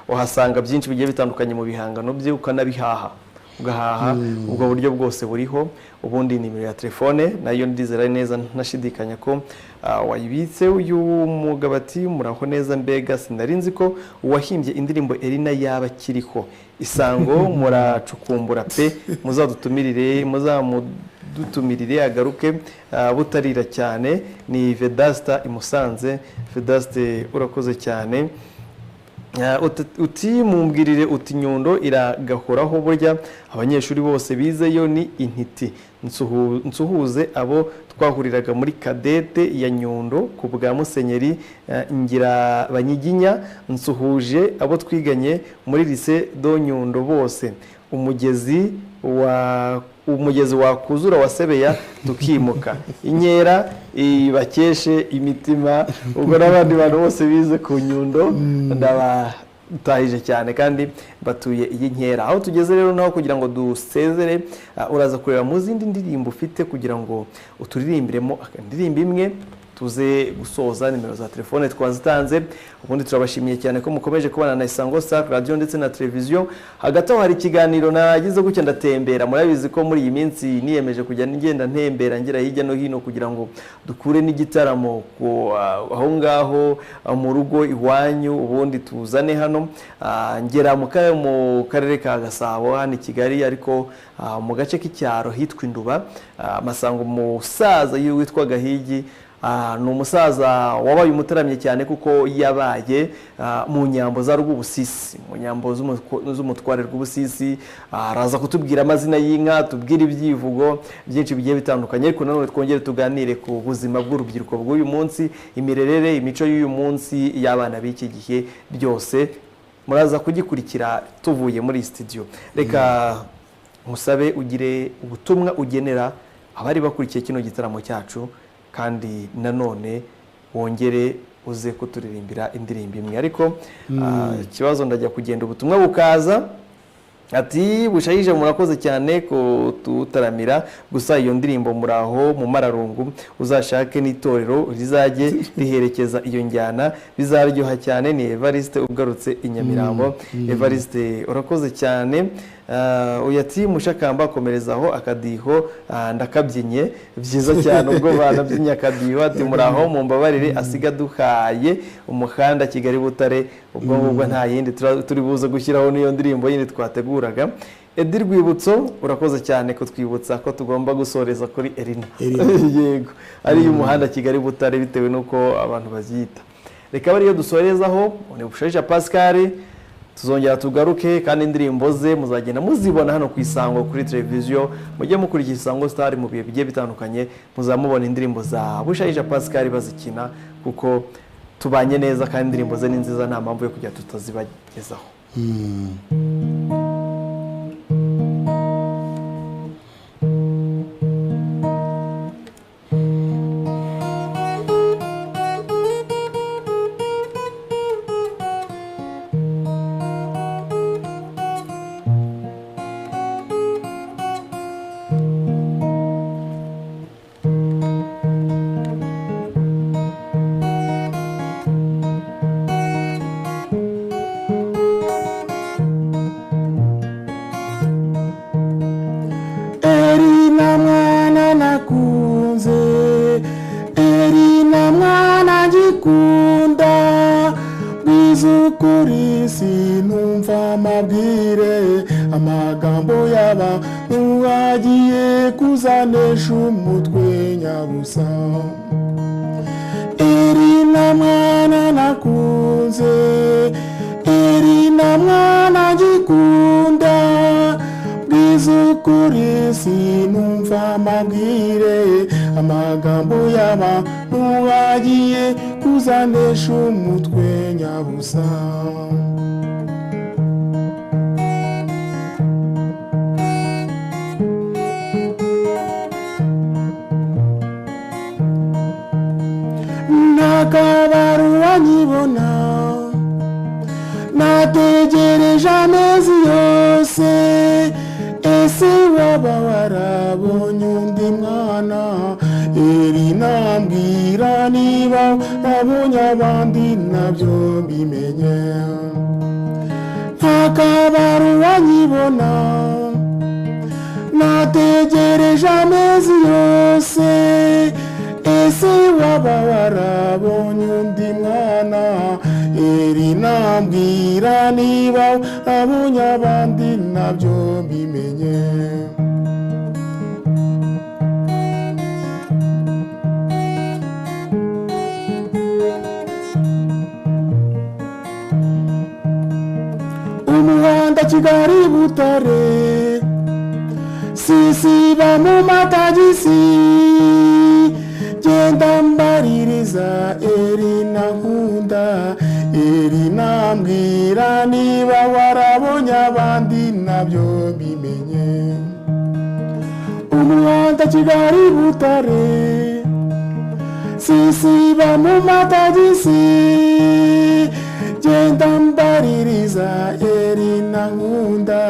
uhasanga byinshi bigiye bitandukanye mu bihangano bye ukanabihaha ugahaha ubwo buryo bwose buriho ubundi nimero ya telefone nayo ndizera neza ntashidikanya ko wayibitse uyu mugabati muraho neza mbega sinarinzi ko uwahimbye indirimbo Elina yaba kiriho isango muracukumbura pe muzamudutumirire agaruke butarira cyane ni Vedasta imusanze Vedaste urakoze cyane uti mumbwirire uti Nyundo iragahoraho burya abanyeshuri bose bizeyo ni intiti nsuhuze abo twahuriraga muri kadete ya Nyundo ku bwa Musenyeri ngira banyiginya nsuhuje abo twiganye muri lycée do Nyundo bose umugezi wakuzura wasebeya tukimuka inkera ibakeshe imitima ubwo n'abandi bantu bose bize ku Nyundo ndabatahije cyane kandi batuye iyi nkera aho tugeze rero naho kugira ngo dusezere uraza kureba mu zindi ndirimbo ufite kugira ngo uturirimbiremo indirimbo imwe tuze gusoza nimero za telefone twazitanze ubundi turabashimiye cyane ko mukomeje kubana na Isango Star Radio ndetse na televiziyo hagati aho hari ikiganiro nagize gutya ndatembera murabizi ko muri iyi minsi niyemeje kujya ngenda ntembera ngira hirya no hino kugira ngo dukure n'igitaramo aho ngaho mu rugo iwanyu ubundi tuzane hano ngera mu karere ka Gasabo hano i Kigali ariko mu gace k'icyaro hitwa Induba Masango musaza witwa Gahigi ni umusaza wabaye umutaramye cyane kuko yabaye mu nyambo za Rwubusisi mu nyambo z'umutware Rwubusisi araza kutubwira amazina y'inka tubwira ibyivugo byinshi bigiye bitandukanye ariko nanone twongere tuganire ku buzima bw'urubyiruko bw'uyu munsi imirerere imico y'uyu munsi y'abana b'iki gihe byose muraza kugikurikira tuvuye muri studio reka musabe ugire ubutumwa ugenera abari bakurikiye kino gitaramo cyacu kandi nanone wongere uze kuturirimbira indirimbo imwe ariko ikibazo ndajya kugenda ubutumwa bukaza ati bushayije murakoze cyane ko tutaramira gusa iyo ndirimbo muraho mu mararungu uzashake n'itorero rizajye riherekeza iyo njyana bizaryoha cyane ni Evariste ugarutse inyamirambo Evariste urakoze cyane uyati mushakamba komerezaho akadiho ndakabyinye byiza cyane ubwo banabyinya akadiho ati muraho mu mbabarire asiga duhaye umuhanda Kigali Butare ubwo ngubwo nta yindi turi buze gushyiraho niyo ndirimbo yindi twateguraga Edi Rwibutso urakoze cyane ko twibutsa ko tugomba gusoreza kuri Erina yego ari umuhanda Kigali Butare bitewe nuko abantu bazita reka bari yo dusorezaho ni bushayija Pascal tuzongera tugaruke kandi indirimbo ze muzagenda muzibona hano ku Isango kuri televiziyo mujye mukurikira Isango Star mu bihe bigiye bitandukanye muzamubona indirimbo za bushayija Pascal bazikina kuko tubanye neza kandi indirimbo ze ni nziza nta mpamvu yo kujya tutazibagezaho amagambo yaba nuwagiye kuzanesha umutwe nyabusa Erina mwana nakunze Erina mwana gikunda bizukuri sinumva amabwire amagambo yaba nuwagiye kuzanesha umutwe nyabusa nakabaruwa nyibona nategereje amezi yose ese waba warabonye undi mwana Erina mbwira niba wabonye abandi nabyo bimenye nakabaruwa nyibona nategereje amezi yose ese waba warabonye undi mwana Erina mbwira niba wabonye abandi nabyo bimenye umuhanda Kigali Butare sisiba mu matagisi genda mbaririza Erina nkunda Erina mbwira niba warabonye abandi nabyo bimenye umuhanda Kigali Butare sisiba mu matagisi genda mbaririza Erina nkunda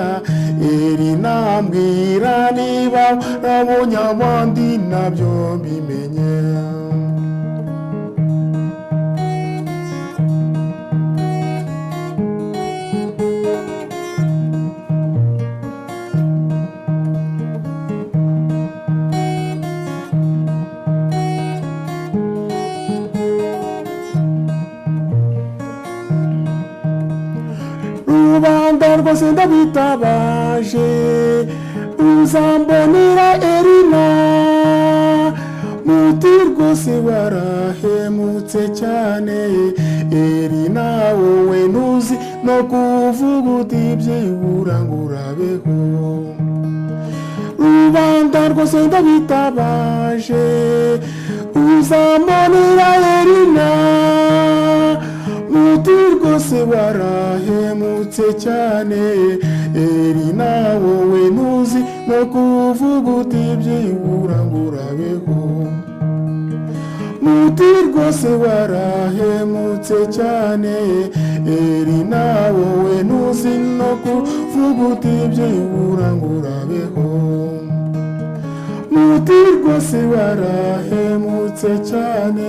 Erina mbwira niba warabonye abandi nabyo bimenye rubanda rwose ndabitabaje uzambonera Erina muti rwose warahemutse cyane Erina wowe ntuzi no kuvuga uti byibura ngo urabeho rubanda rwose ndabitabaje uzambonera Erina muti rwose warahemutse cyane Erina wowe ntuzi no kuvuga uti byibura ngo urabeho muti rwose warahemutse cyane Erina wowe ntuzi no kuvuga uti byibura ngo urabeho muti rwose barahemutse cyane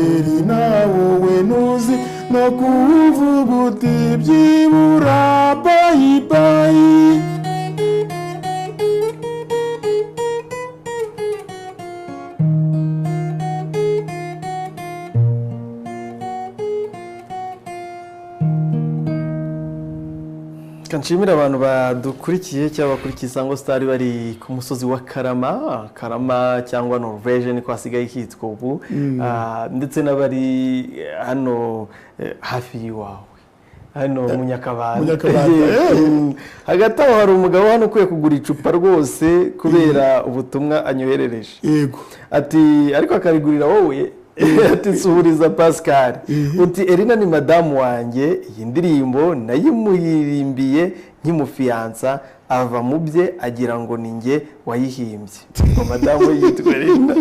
eri nawe nuzi no kuvuga uti byibura bayi bayi kanshimira abantu badukurikiye cyangwa bakurikiye Isango Star bari ku musozi wa Karama cyangwa Norvege niko hasigaye hitwa ubu ndetse n'abari hano hafi yiwawe hano mu Nyakabanda hagati aho hari umugabo hano ukwiye kugura icupa rwose kubera ubutumwa anyoherereje yego ati ariko akarigurira wowe ati suhuriza Pascal uti Erina ni madamu wanjye iyi ndirimbo nayimuhirimbiye nkimufiyansa ava mu bye agira ngo ninjye wayihimbye madamu yitwa Erina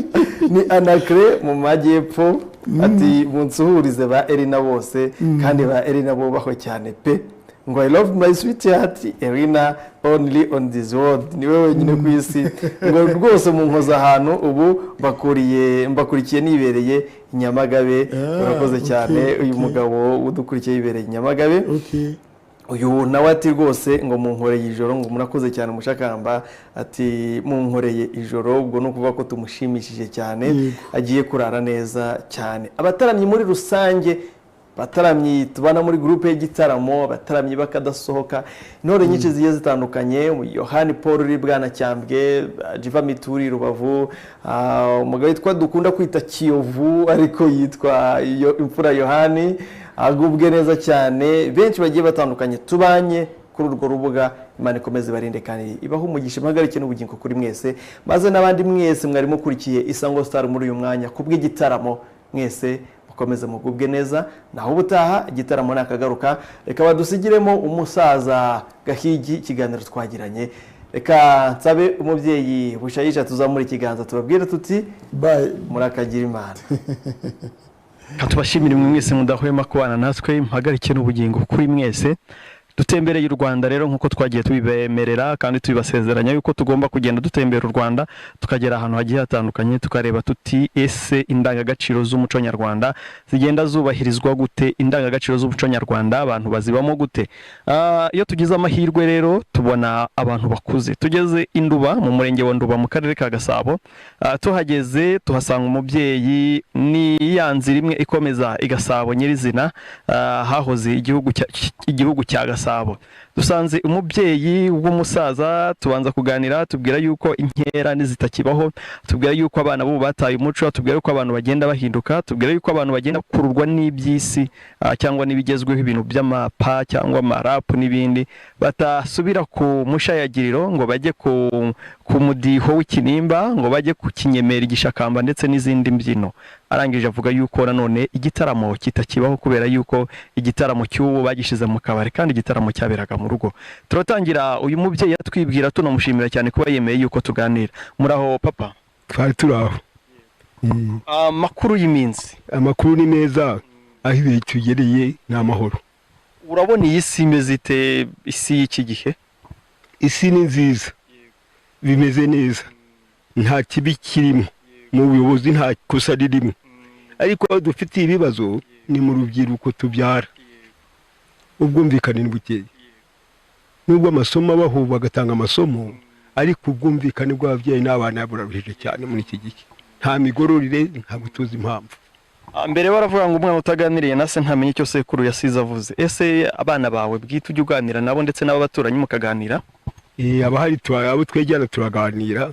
ni Anacre mu majyepfo ati munsuhurize ba Erina bose kandi ba Erina bubahwe cyane pe ngo I love my sweetheart Erina only on this world niwe wenyine ku isi ngo rwose mu nkoza ahantu ubu mbakurikiye nibereye Nyamagabe urakoze cyane uyu mugabo udukurikiye yibereye Nyamagabe uyu nawe ati rwose ngo munkoreye ijoro ngo murakoze cyane mushakamba ati munkoreye ijoro ubwo no kuvuga ko tumushimishije cyane agiye kurara neza cyane abataramye muri rusange bataramyi tubana muri groupe y'Igitaramo abataramyi bakadasohoka intore nyinshi zigiye zitandukanye Yohani Paul uri bwana cyambwe Jiva Mituri Rubavu umugabo witwa dukunda kwita Kiyovu ariko yitwa imfura Yohani agubwe neza cyane benshi bagiye batandukanye tubanye kuri urwo rubuga Imana ikomeze barinde kandi ibaho umugisha mpagarike n'ubugingo kuri mwese maze n'abandi mwese mwari mukurikiye Isango Star muri uyu mwanya kubw'Igitaramo mwese komeze mugubwe neza naho ubutaha Igitaramo nakagaruka reka badusigiremo umusaza Gahigi ikiganiro twagiranye reka nsabe umubyeyi bushayija tuzamura ikiganza tubabwire tuti bye murakagira Imana katubashimire mwese mudahwema kubana natwe mpagarike n'ubugingo kuri mwese dutembereye u Rwanda rero nkuko twagiye tubibemerera kandi tubibasezeranya yuko tugomba kugenda dutembera u Rwanda tukagera ahantu hagiye hatandukanye tukareba tuti ese indangagaciro z'umuco nyarwanda zigenda zubahirizwa gute indangagaciro z'umuco nyarwanda abantu bazibamo gute iyo tugize amahirwe rero tubona abantu bakuze tugeze Induba mu murenge wa Nduba mu karere ka Gasabo tuhageze tuhasanga umubyeyi ni yanzira imwe ikomeza igasabo nyirizina hahoze igihugu cya Gasabo dusanze umubyeyi w'umusaza tubanza kuganira tubwira yuko inkera nizitakibaho tubwira yuko abana bo bataye umuco tubwira yuko abantu bagenda bahinduka tubwira yuko abantu bagenda kururwa n'ibyisi cyangwa nibigezweho ibintu by'amapa cyangwa marapu n'ibindi batasubira ku mushayagiriro ngo bajye ku mudiho w'ikinimba ngo bajye ku kinyemera igishakamba ndetse n'izindi mbyino arangije avuga yuko nanone igitaramo kitakibaho kubera yuko igitaramo cy'ubu bagishize mu kabari kandi igitaramo cyaberaga mu rugo turatangira uyu mubyeyi atwibwira tunamushimira cyane kuba yemeye yuko tuganira muraho papa twari turaho amakuru y'iminsi amakuru ni meza aho ibihe tugereye ni amahoro urabona iyi si imeze ite isi y'iki gihe isi ni nziza bimeze neza nta kibi kirimo mu buyobozi nta kosa ririmo ariko aho dufite ibibazo ni mu rubyiruko tubyara ubwumvikane n'ubukeye nubwo amasomo abaho bagatanga amasomo ariko ubwumvikane bw'ababyeyi n'abana buraruhije cyane muri iki gihe nta migororire nta gutuza impamvu mbere baravuga ngo umwana utaganiriye na se ntamenye icyo sekuru yasize avuze ese abana bawe bwite ujya uganira nabo ndetse n'ababaturanyi mukaganira abahari abo twegerana turaganira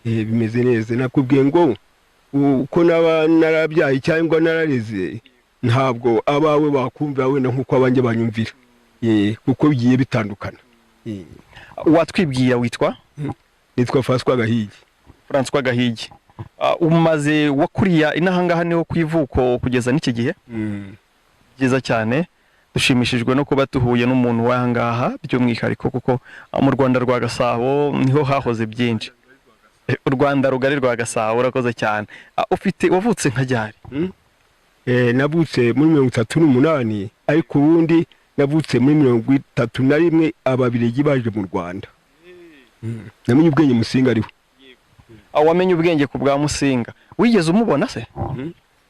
bimeze neza nakubwiye ngo uko narabyaye cyangwa narareze ntabwo abawe bakumva wenda nk'uko abanjye banyumvira kuko bigiye bitandukana watwibwira witwa nitwa François Gahigi umaze wakuriya inahangaha niho ku ivuko kugeza n'iki gihe byiza cyane dushimishijwe no kuba tuhuye n'umuntu w'ahangaha by'umwihariko kuko mu Rwanda rwa Gasabo niho hahoze byinshi u Rwanda rugari rwa Gasabo urakoze cyane wavutse nka ryari nabutse muri 38 ariko ubundi navutse muri 31 ababirigi baje mu Rwanda. Namenye ubwenge Musinga ariho. Wamenye ubwenge ku bwa Musinga, wigeze umubona se?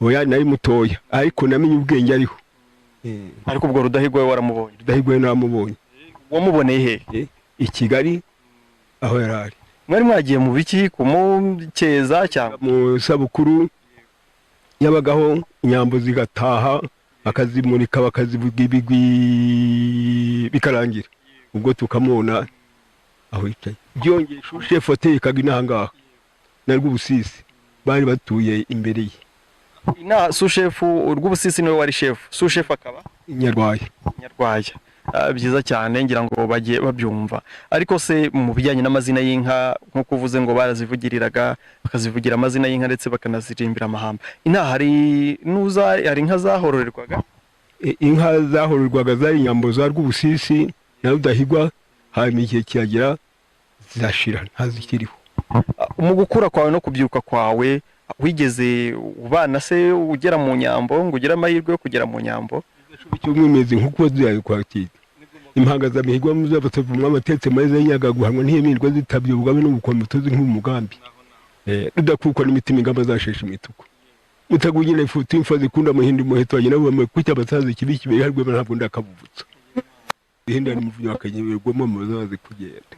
Oya nari mutoya ariko namenye ubwenge ariho. Ariko ubwo Rudahigwa we waramubonye? Rudahigwa namubonye. Wamuboneye he? I Kigali aho yarari. Mwari mwagiye mu biki kumukeza cyangwa mu sabukuru yabagaho inyambo zigataha akazimurika bakazivuga ibigwi bikarangira ubwo tukamubona aho yicaye byongeye chef hotel kaginanga narwo Busisi bari batuye imbere ye. Ina sous-chef urw'Ubusisi niwe wari chef, sous-chef akaba Nyarwaya. Byiza cyane ngira ngo bagiye babyumva. Ariko se mu bijyanye n'amazina y'inka nko kuvuze ngo barazivugiriraga bakazivugira amazina y'inka ndetse bakanazirimbira amahamba. Ina hari inka zahororerwaga? Inka zahororerwaga zari inyambo za rw'Ubusisi na Rudahigwa, hanyuma igihe kiragira zirashira ntazikiriho. Mu gukura kwawe no kubyuka kwawe wigeze ubana se ugera mu nyambo ngo ugire amahirwe yo kugera mu nyambo? Cy'umwimezi nkuko ziyaye kwakira impanga za mihigwa muzabatavumwa amatetse meza y'inyaga guhanwa ntiyemirwa zitabye ubugabe n'ubukombe tuzi nk'umugambi rudakukwa n'imitima ingamba zasheshe imituko mutagugina ifutu imfa zikunda muhindi muheto wagina bamwe kucya basaze kibi kibe harwe ntabwo ndakabuvutsa ihinda n'umuvunyo akanyebirwamo muzaze kugenda.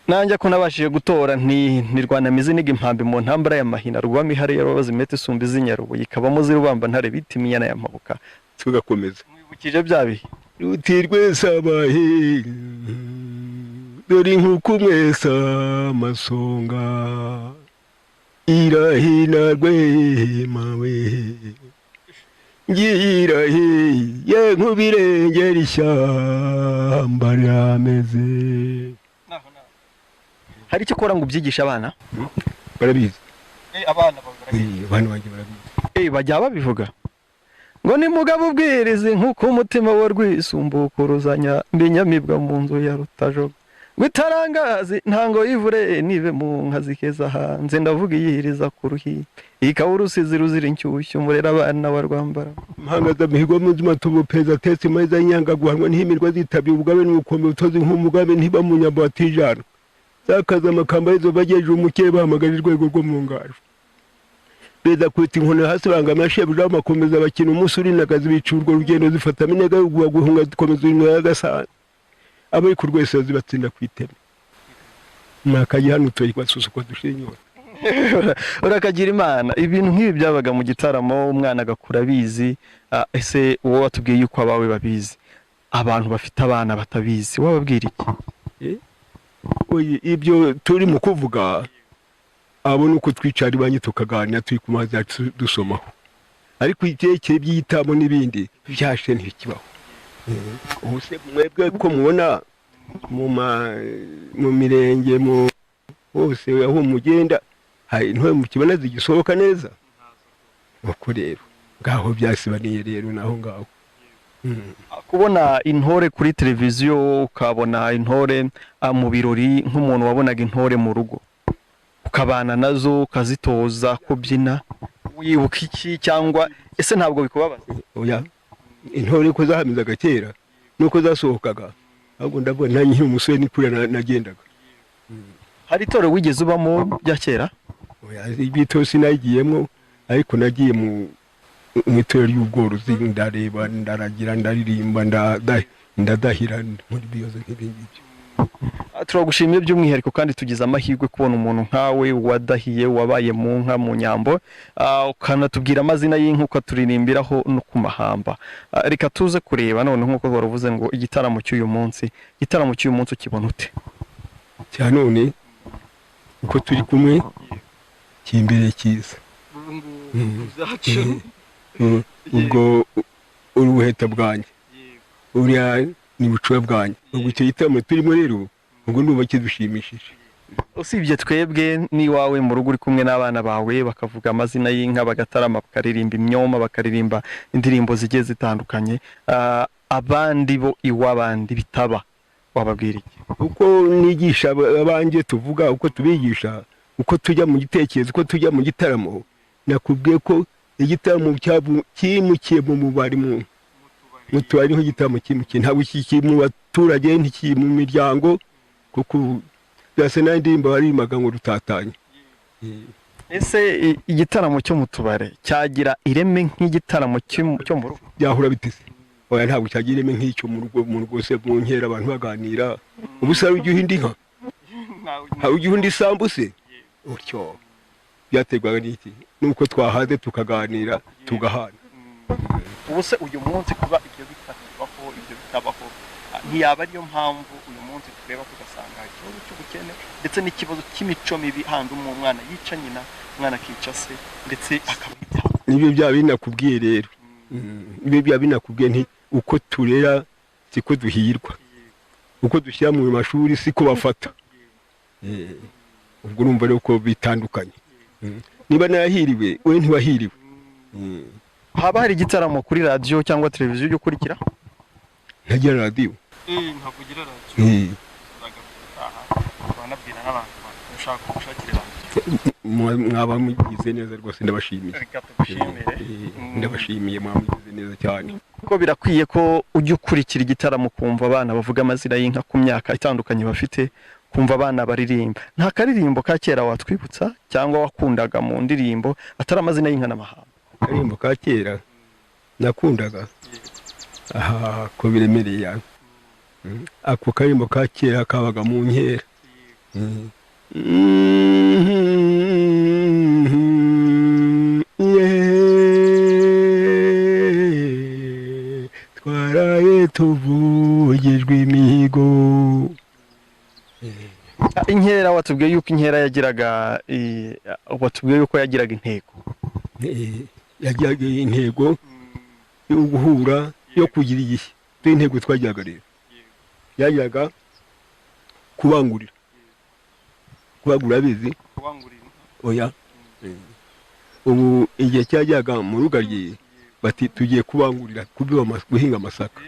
Nanjye ko nabashije gutora ntirwanamize niga impambe mu ntambara ya mahina rwami hari yababaza imete sumbi z'inyarubu ikabamo zirubamba ntare biti imiyana ya mabuka tugakomeza mwibukije byabihe rutirwe sabahe dori nkuko mwesa masonga irahina rwemawe ngirahe ye nkubirengera ishyamba ryameze. Hari icyo kora ngo ubyigisha abana? Barabizi. Abana banjye barabizi. Bajya babivuga ngo ni mugabo ubwirize nkuko umutima wa rwisumbukuruzanya mbinyamibwa mu nzu ya Rutajogo witarangazi ntango yivure nibe mu nka zikeza hanze ndavuga iyihiriza ku ruhi ikawurusizi ruzira inshyushyu murera abana wa Rwambara mpanga mihigwa muzima tubupeza tetse meza inyanga guhanwa ntihimirwa zitabye ubugabe n'ubukombe utozi nk'umugabe ntiba mu nyambo atijana zakaza amakamba yezo bageje umukeye bahamagara urwego rwo mu ngaro beza kwita inkoni hasi bangama shebuja bakomeza bakina umusuri nagazi bicurwa rugendo zifata minega guhunga zikomeza inka y'agasana abari ku rwese zibatsinda kwitema nakaje hano toyi kwasusuko dushinyora. Urakagira Imana ibintu nk'ibi byabaga mu gitaramo umwana agakura bizi. Ese wowe watubwiye yuko abawe babizi abantu bafite abana batabizi wababwira iki? Ibyo turi mu kuvuga abo nuko twicara ibanye tukaganira turi ku mazi yacu dusomaho ariko itekeye byitamo n'ibindi byashe ntikibaho. Ubuse mwebwe ko mubona mu mirenge mu hose aho mugenda hari ntwe mu kibona zigisohoka neza uko rero ngaho byasibaniye rero naho ngaho. Kubona intore kuri televiziyo ukabona intore mu birori nk'umuntu wabonaga intore mu rugo ukabana nazo ukazitoza kubyina wibuka iki cyangwa ese ntabwo bikubabaza? Oya intore ko zahamizaga kera nuko zasohokaga ahubwo ndabona nkiri umusore nikure nagendaga. Hari itore wigeze ubamo bya kera? Oya ibito sinagiyemo ariko nagiye mu itorero ry'ubworozi ndareba ndaragira ndaririmba ndadahira muri biyoze nk'ibindi. Turagushimiye by'umwihariko kandi tugize amahirwe kubona umuntu nkawe wadahiye wabaye mu nka mu nyambo ukanatubwira amazina y'inka ukaturirimbiraho no ku mahamba. Reka tuze kureba none nkuko baravuze ngo igitaramo cy'uyu munsi ukibona ute? Cyanone uko turi kumwe kimbere cyiza ubwo uruheta bwanjye uriya ni bucuwe bwanjye ubwo icyo gitaramo turimo rero ubwo ndumva kidushimishije. Usibye twebwe n'iwawe mu rugo uri kumwe n'abana bawe bakavuga amazina y'inka bagatarama bakaririmba imyoma bakaririmba indirimbo zigiye zitandukanye, abandi bo iwabandi bitaba wababwira iki? Uko nigisha abanje tuvuga uko tubigisha uko tujya mu gitekerezo uko tujya mu gitaramo nakubwiye ko igitaramo cyimukiye mu mubari mu mutubare nk'igitaramo kimwe ntabwo kiri mu baturage ntikiri mu miryango kuko byase n'indirimbo barimaga ngo rutatanye. Ese igitaramo cyo mu tubare cyagira ireme nk'igitaramo cyo mu rugo? Byahura bitese oya ntabwo cyagira ireme nk'icyo mu rugo se mu nkera abantu baganira ubusara ugihindi nka hari ugihindi sambuse utyo byategwaga n'iki nuko twahaze tukaganira tugahana. Ubuse uyu munsi kuba ibyo bifatirwaho ibyo bitabaho ntiyaba ariyo mpamvu uyu munsi tureba tugasanga ikibazo cy'ubukene ndetse n'ikibazo cy'imico mibi handi umwana yica nyina umwana akica se ndetse akabita nibyo bya binakubwiye rero nibyo bya binakubwiye nti uko turera siko duhirwa uko dushyira mu mashuri siko bafata ubwo urumva rero ko bitandukanye niba nahiriwe we ntiwahiriwe. Haba hari igitaramo kuri radio cyangwa televiziyo yo kurikira? Ntagira radio. Ntabwo ugira radio. Banabwira n'abantu bashaka gushakira mwaba mugize neza rwose ndabashimiye. Ndabashimiye mwamugize neza cyane. Ko birakwiye ko ujya ukurikira igitaramo kumva abana bavuga amazina y'inka ku myaka itandukanye bafite kumva abana baririmba. Nta karirimbo ka kera watwibutsa cyangwa wakundaga mu ndirimbo atari amazina y'inka n'amahamba? Karirimbo ka kera nakundaga ko biremereye ako karirimbo ka kera kabaga mu nkera twaraye tuvugijwe imihigo. Inkera watubwiye yuko inkera yagiraga watubwiye yuko yagiraga intego. Yagiraga intego yo guhura yo kugira igihe intego twajyaga rero yajyaga kubangurira bizi oya ubu igihe cyajyaga mu rugaryi bati tugiye kubangurira guhinga amasaka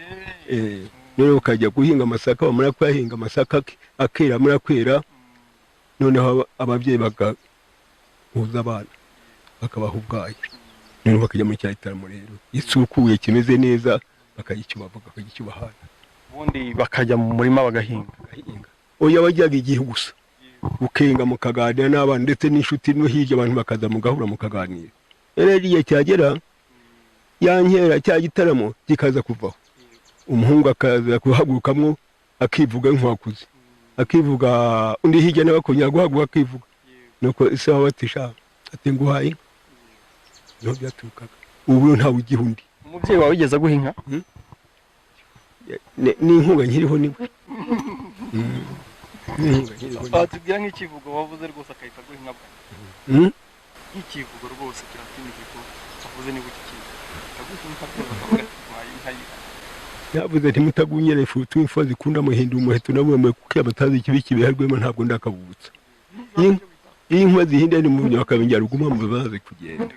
noneho ukajya guhinga amasaka bamara kuyahinga amasaka akera amara kwera noneho ababyeyi bagahuza abana bakabaha ubwayi noneho bakajya muri cyaryiheye rero isukuye kimeze neza bakagicyubahana ubundi bakajya mu murima bagahinga. Oya bajyaga igihe gusa ukenga mukaganira n'abana ndetse n'inshuti no hirya abantu bakaza mugahura mukaganira rero igihe cyagera yankera cya gitaramo kikaza kuvaho umuhungu akaza kuhagurukamwo akivuga nk'uwakuze akivuga undi hirya n'abakongera guhaguruka akivuga nuko isaha batisha ati nguhaye no byatukaga ubu ntawe ugihundi. Umubyeyi wawe wigeze guhinka? Ni inkunga nkiriho niwe. Atubwira nk'ikivugo wavuze rwose akahita guhinka bwa. Nk'ikivugo rwose kiratinije ko avuze ni buki kivugo. Yavuze ati mutagunyere ifutu imfa zikunda muhinda umuheto nabwo kuko abatazi ikibi kibiharwemo ntabwo ndakabutsa. Inka zihinda ni mu nyakabinjya ruguma mu baze kugenda.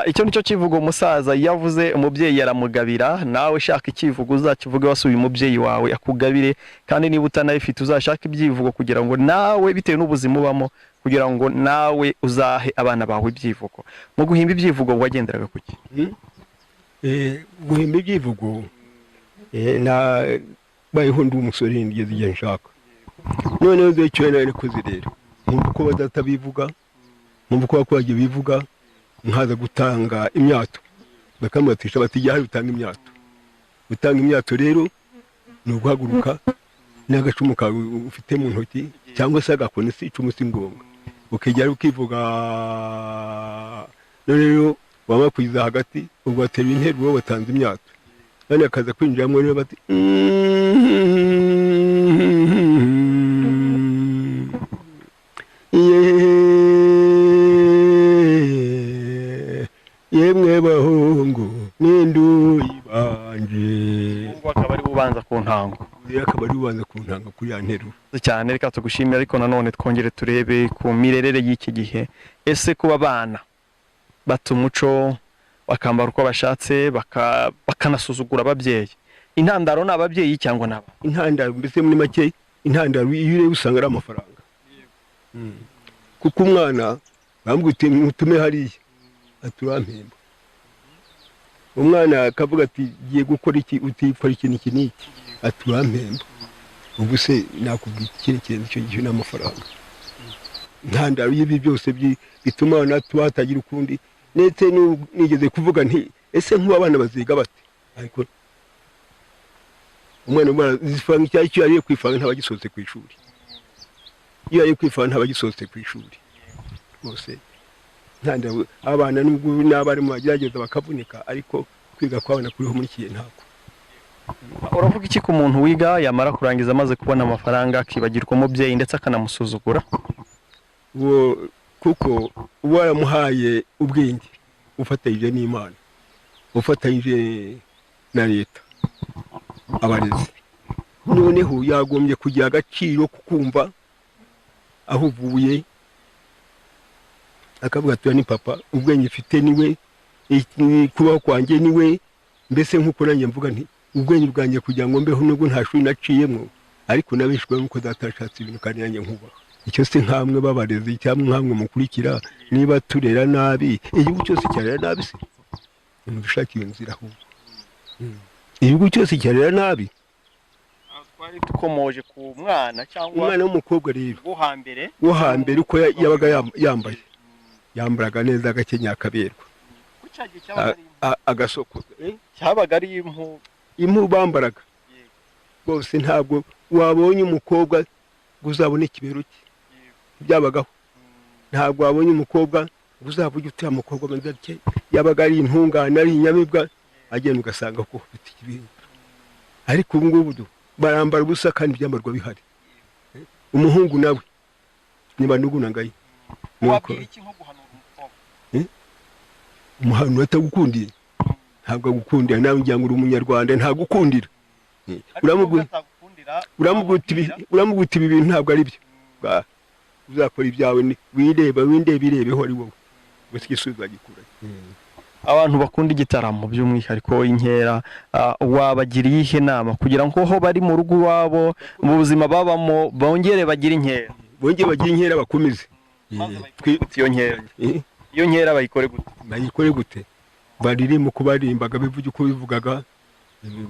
Icyo nicyo kivugo umusaza yavuze umubyeyi yaramugabira nawe shaka ikivugo uzakivuge wasubiye umubyeyi wawe akugabire kandi niba utanayifite uzashaka ibyivugo kugira ngo nawe bitewe n'ubuzima ubamo kugira ngo nawe uzahe abana bawe ibyivugo. Mu guhimba ibyivugo wagenderaga kuki? Guhimba ibyivugo na bayiho ndi umusore ngeze igihe nshaka noneho zecyo nari koze rero nkumva ko badatabivuga nkumva ko bakwaje bivuga nkaza gutanga imyato bakamubatisha batijya hari gutanga imyato rero ni uguhaguruka n'agacumu kawe ufite mu ntoki cyangwa se agakoni si icumu si ngombwa ukijya ukivuga rero waba kwiza hagati ubwo baterwa interuro batanze imyato none akaza kwinjiramo rero bati yemwe bahungu n'induyi banje akaba ari ubanza ku ntango kuri ya nteruro cyane. Reka tugushimira ariko nanone twongere turebe ku mirerere y'iki gihe. Ese kuba abana bata umuco bakambara uko bashatse bakanasuzugura ababyeyi, intandaro ni ababyeyi cyangwa naba? Intandaro mbese muri make intandaro iyo ureba usanga ari amafaranga kuko umwana bambwite mutume hariya aturampemba umwana akavuga ati giye gukora iki utikora ikintu iki n'iki aturampemba ubu se nakubwira icyerekezo icyo gihe n'amafaranga ntandaro y'ibi byose bituma abana batagira ukundi ndetse nigeze kuvuga nti ese nk'ubu abana baziga bate ariko umwana zifaranga icyo yariye kwifanga ntabagisohotse ku ishuri iyo yariye kwifanga ntabagisohotse ku ishuri bose ntandaro abana n'ubwo n'abarimu bagerageza bakavunika ariko kwiga kwabana kuriho muri kiye ntabwo. Uravuga iki ku muntu wiga yamara kurangiza amaze kubona amafaranga akibagirwa umubyeyi ndetse akanamusuzugura? Kuko waramuhaye ubwenge ufatanyije n'Imana ufatanyije na leta abarezi noneho yagombye kugira agaciro kukumva aho uvuye akavuga ati ni papa ubwenge mfite niwe kubaho kwanjye niwe mbese nk'uko nanjye mvuga nti ubwenge bwanjye kugira ngo mbeho nubwo nta shuri naciyemo ariko nabishwe nuko datashatse ibintu kandi nanjye nkubaho icyo se nkamwe babarezi cyangwa nkamwe mukurikira niba turera nabi igihugu cyose cyarera nabi se dushakira inzira ahubwo igihugu cyose cyarera nabi. Twari dukomoje ku mwana cyangwa umwana w'umukobwa rero wo hambere uko yabaga yambaraga neza agakenya akaberwa agasoko cyabaga ari impu bambaraga bose ntabwo wabonye umukobwa uzabona ikibero cye byabagaho ntabwo wabonye umukobwa uzavuga uti mukobwa manza cye yabaga ari intungane ari inyamibwa agenda ugasanga ko ufite ikibero ariko ubu ngubu barambara ubusa kandi byambarwa bihari umuhungu nawe niba nugunangaye wabwira iki nko guhanura umukobwa umuhanura atagukundiye ntabwo agukundira nawe ngira ngo uri umunyarwanda ntagukundira uramuguta ibi bintu ntabwo ari byo uzakora ibyawe wirebeho ari wowe gusa igisubizo agikura. Abantu bakunda igitaramo by'umwihariko inkera wabagira iyihe nama kugira ngo ho bari mu rugo iwabo mu buzima babamo bongere bagire inkera bakomeze iyo nkera bayikore gute baririmo kubarimbaga bivuga uko bivugaga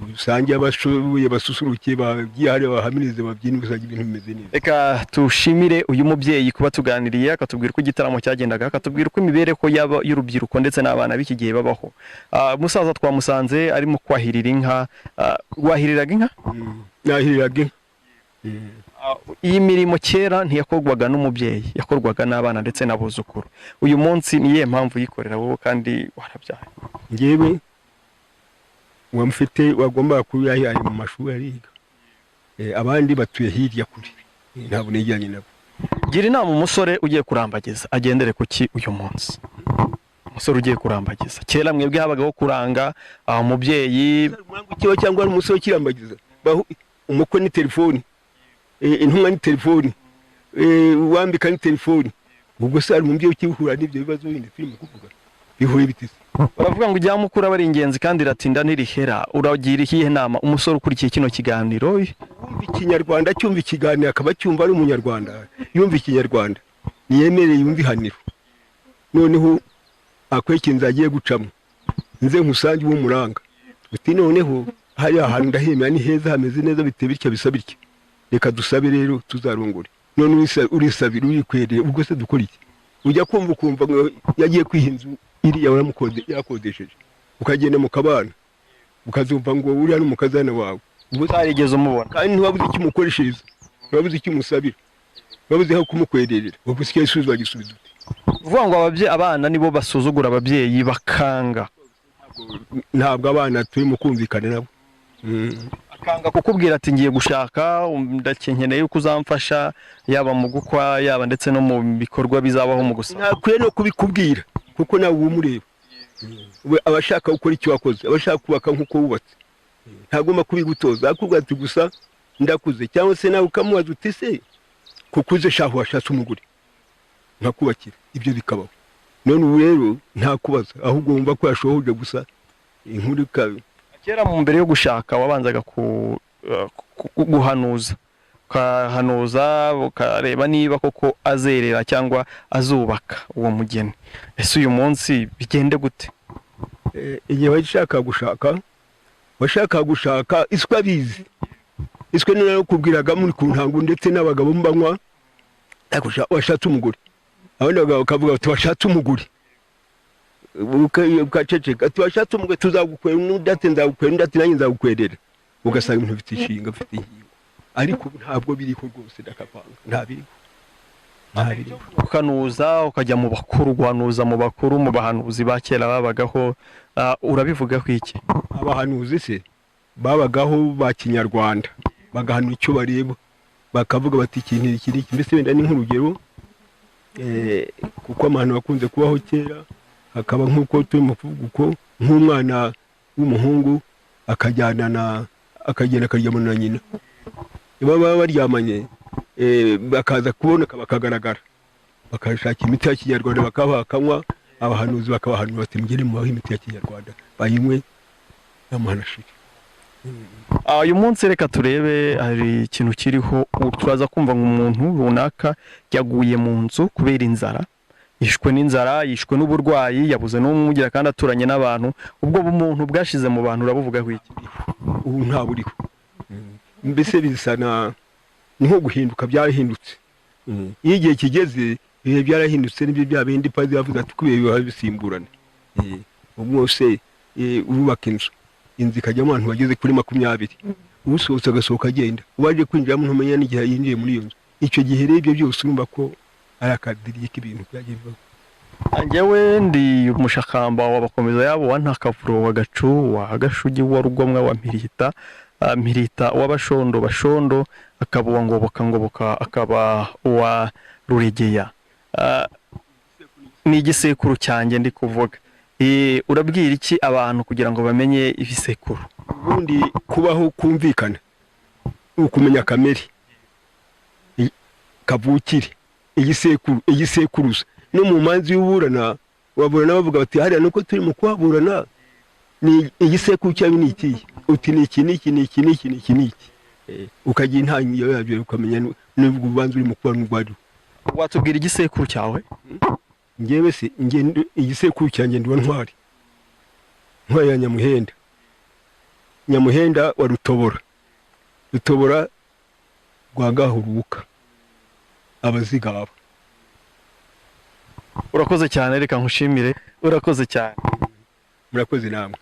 rusange abashoboye basusurukiye bagiye hari bahamirize babyina uzagira ibintu bimeze neza. Reka tushimire uyu mubyeyi kuba tuganiriye akatubwira uko igitaramo cyagendaga akatubwira uko imibereho y'urubyiruko ndetse n'abana b'iki gihe babaho. Musaza twamusanze arimo kwahirira inka. Wahiriraga inka? Nahiriraga inka. Iyi mirimo kera ntiyakorwaga n'umubyeyi yakorwaga n'abana ndetse n'abuzukuru. Uyu munsi niye mpamvu yikorera wowe kandi warabyaye? Ngewe wamufite wagomba kuyahi ari mu mashuri ariga abandi batuye hirya kuri ntabwo nijyanye nabo. Gira inama umusore ugiye kurambagiza agendere kuki uyu munsi? Umusore ugiye kurambagiza kera mwebwe habagaho kuranga umubyeyi kiba cyangwa umusore kirambagiza umukwe ni telefoni intumwa ni telefoni wambika ni telefoni ubwo se ari umubyeyi ukihura n'ibyo bibazo bindi filime kuvuga bihuye bitise. Baravuga ngo ujya mukura bari ingenzi kandi ratinda nirihera. Uragira iyihe nama umusore ukurikiye kino kiganiro? Yumva ikinyarwanda cyumva ikiganiro akaba cyumva ari umunyarwanda yumva ikinyarwanda niyemereye yumva ihaniro noneho akwekinza agiye gucamo nze nkusange w'umuranga uti noneho hari ahantu ndahemera ni heza hameze neza biteye bitya bisa bitya reka dusabe rero tuzarongore none urisabira urikwereye ubwo se dukora iki? Ujya kumva yagiye kwihinza iriya yakodesheje ukagenda mu kabana ukazumva ngo uriya n'umukazana wawe ubwo utarigeze umubona kandi ntiwabuze icyo umukoreshereza ntiwabuze icyo umusabira ntiwabuze aho kumukwererera ubwo se igisubizo bagisubiza uti uvuga ngo abana nibo basuzugura ababyeyi bakanga? Ntabwo abana turimo kumvikana nabo akanga kukubwira ati ngiye gushaka ndakeneye yuko uzamfasha yaba mu gukwa yaba ndetse no mu bikorwa bizabaho mu gusa. Ntakwiye no kubikubwira kuko nawe umureba abashaka gukora icyo wakoze abashaka kubaka nk'uko wubatse ntagomba kubigutoza akubwira ati gusa ndakuze cyangwa se nawe ukamubaza uti se kukuze shaho washatse umugore nkakubakira ibyo bikabaho. None ubu rero nta kubaza ahubwo wumva ko yashohoje gusa inkuru ikabe. Kera mu mbere yo gushaka wabanzaga guhanuza ukahanuza ukareba niba koko azerera cyangwa azubaka uwo mugeni. Ese uyu munsi bigende gute? igihe washaka gushaka iswe abizi iswe none kubwiraga muri ku ntango ndetse n'abagabo mbanywa washatse umugore abandi bagabo bakavuga bati washatse umugore ukaceceka ati washatse umugore tuzagukwera n'udate nzagukwera n'udate nanjye nzagukwerera ugasanga ibintu bifite inshinga bifite ingingo ariko ntabwo biriho rwose ndakapanga ntabiriho ukanuza ukajya mu bakuru guhanuza mu bakuru mu bahanuzi ba kera babagaho urabivuga ko iki abahanuzi se babagaho ba kinyarwanda bagahanura icyo bareba bakavuga bati ikintu iki mbese wenda ni nk'urugero kuko abantu bakunze kubaho kera hakaba nk'uko turi mu kuvuga nk'umwana w'umuhungu akagenda akaryamana na nyina baba baryamanye bakaza kuboneka bakagaragara bakashaka imiti ya kinyarwanda bakanywa abahanuzi bakabahanura bati mugere mu imiti ya kinyarwanda bayinywe n'amanashiri. Uyu munsi reka turebe hari ikintu kiriho turaza kumva nk'umuntu runaka yaguye mu nzu kubera inzara yishwe n'inzara yishwe n'uburwayi yabuze n'umugira kandi aturanye n'abantu ubwo bumuntu bwashize mu bantu urabuvuga ko iki ubu nta buriho mbese bisana niho guhinduka byarahindutse iyo igihe kigeze ibihe byarahindutse n'ibyo bya bindi pazi yavuze ati kubiye biba bisimburana umwose urubaka inzu ikajyamo abantu bageze kuri 20 usohotse agasohoka agenda ubaje kwinjiramo ntumenya n'igihe yinjiye muri iyo nzu icyo gihe rero ibyo byose urumva ko ari akadiriye k'ibintu byagiye bibaho. Njyewe ndi umushakamba wabakomeza yabo wa ntakavuro wa gacu wa gashugi wa rugomwa wa mpirita w'abashondo bashondo akaba wa ngoboka akaba wa ruregeya ni igisekuru cyanjye ndi kuvuga urabwira iki abantu kugira ngo bamenye ibisekuru ubundi kubaho kumvikana ukumenya kamere kavukire igisekuruza no mu manzi y'uburana waburana bavuga bati hariya nuko turi mu kuhaburana ni igisekuru cyawe ni iki uti ni iki ukagira intangiriro yabyo ukamenya n'ubwo ubanza uri mu kuba n'ubwari watubwira igisekuru cyawe ngewe se igisekuru cyanjye ndiwa ntwari ya nyamuhenda wa rutobora rwa gahuruka abazigaba. Urakoze cyane reka nkushimire urakoze cyane murakoze namwe.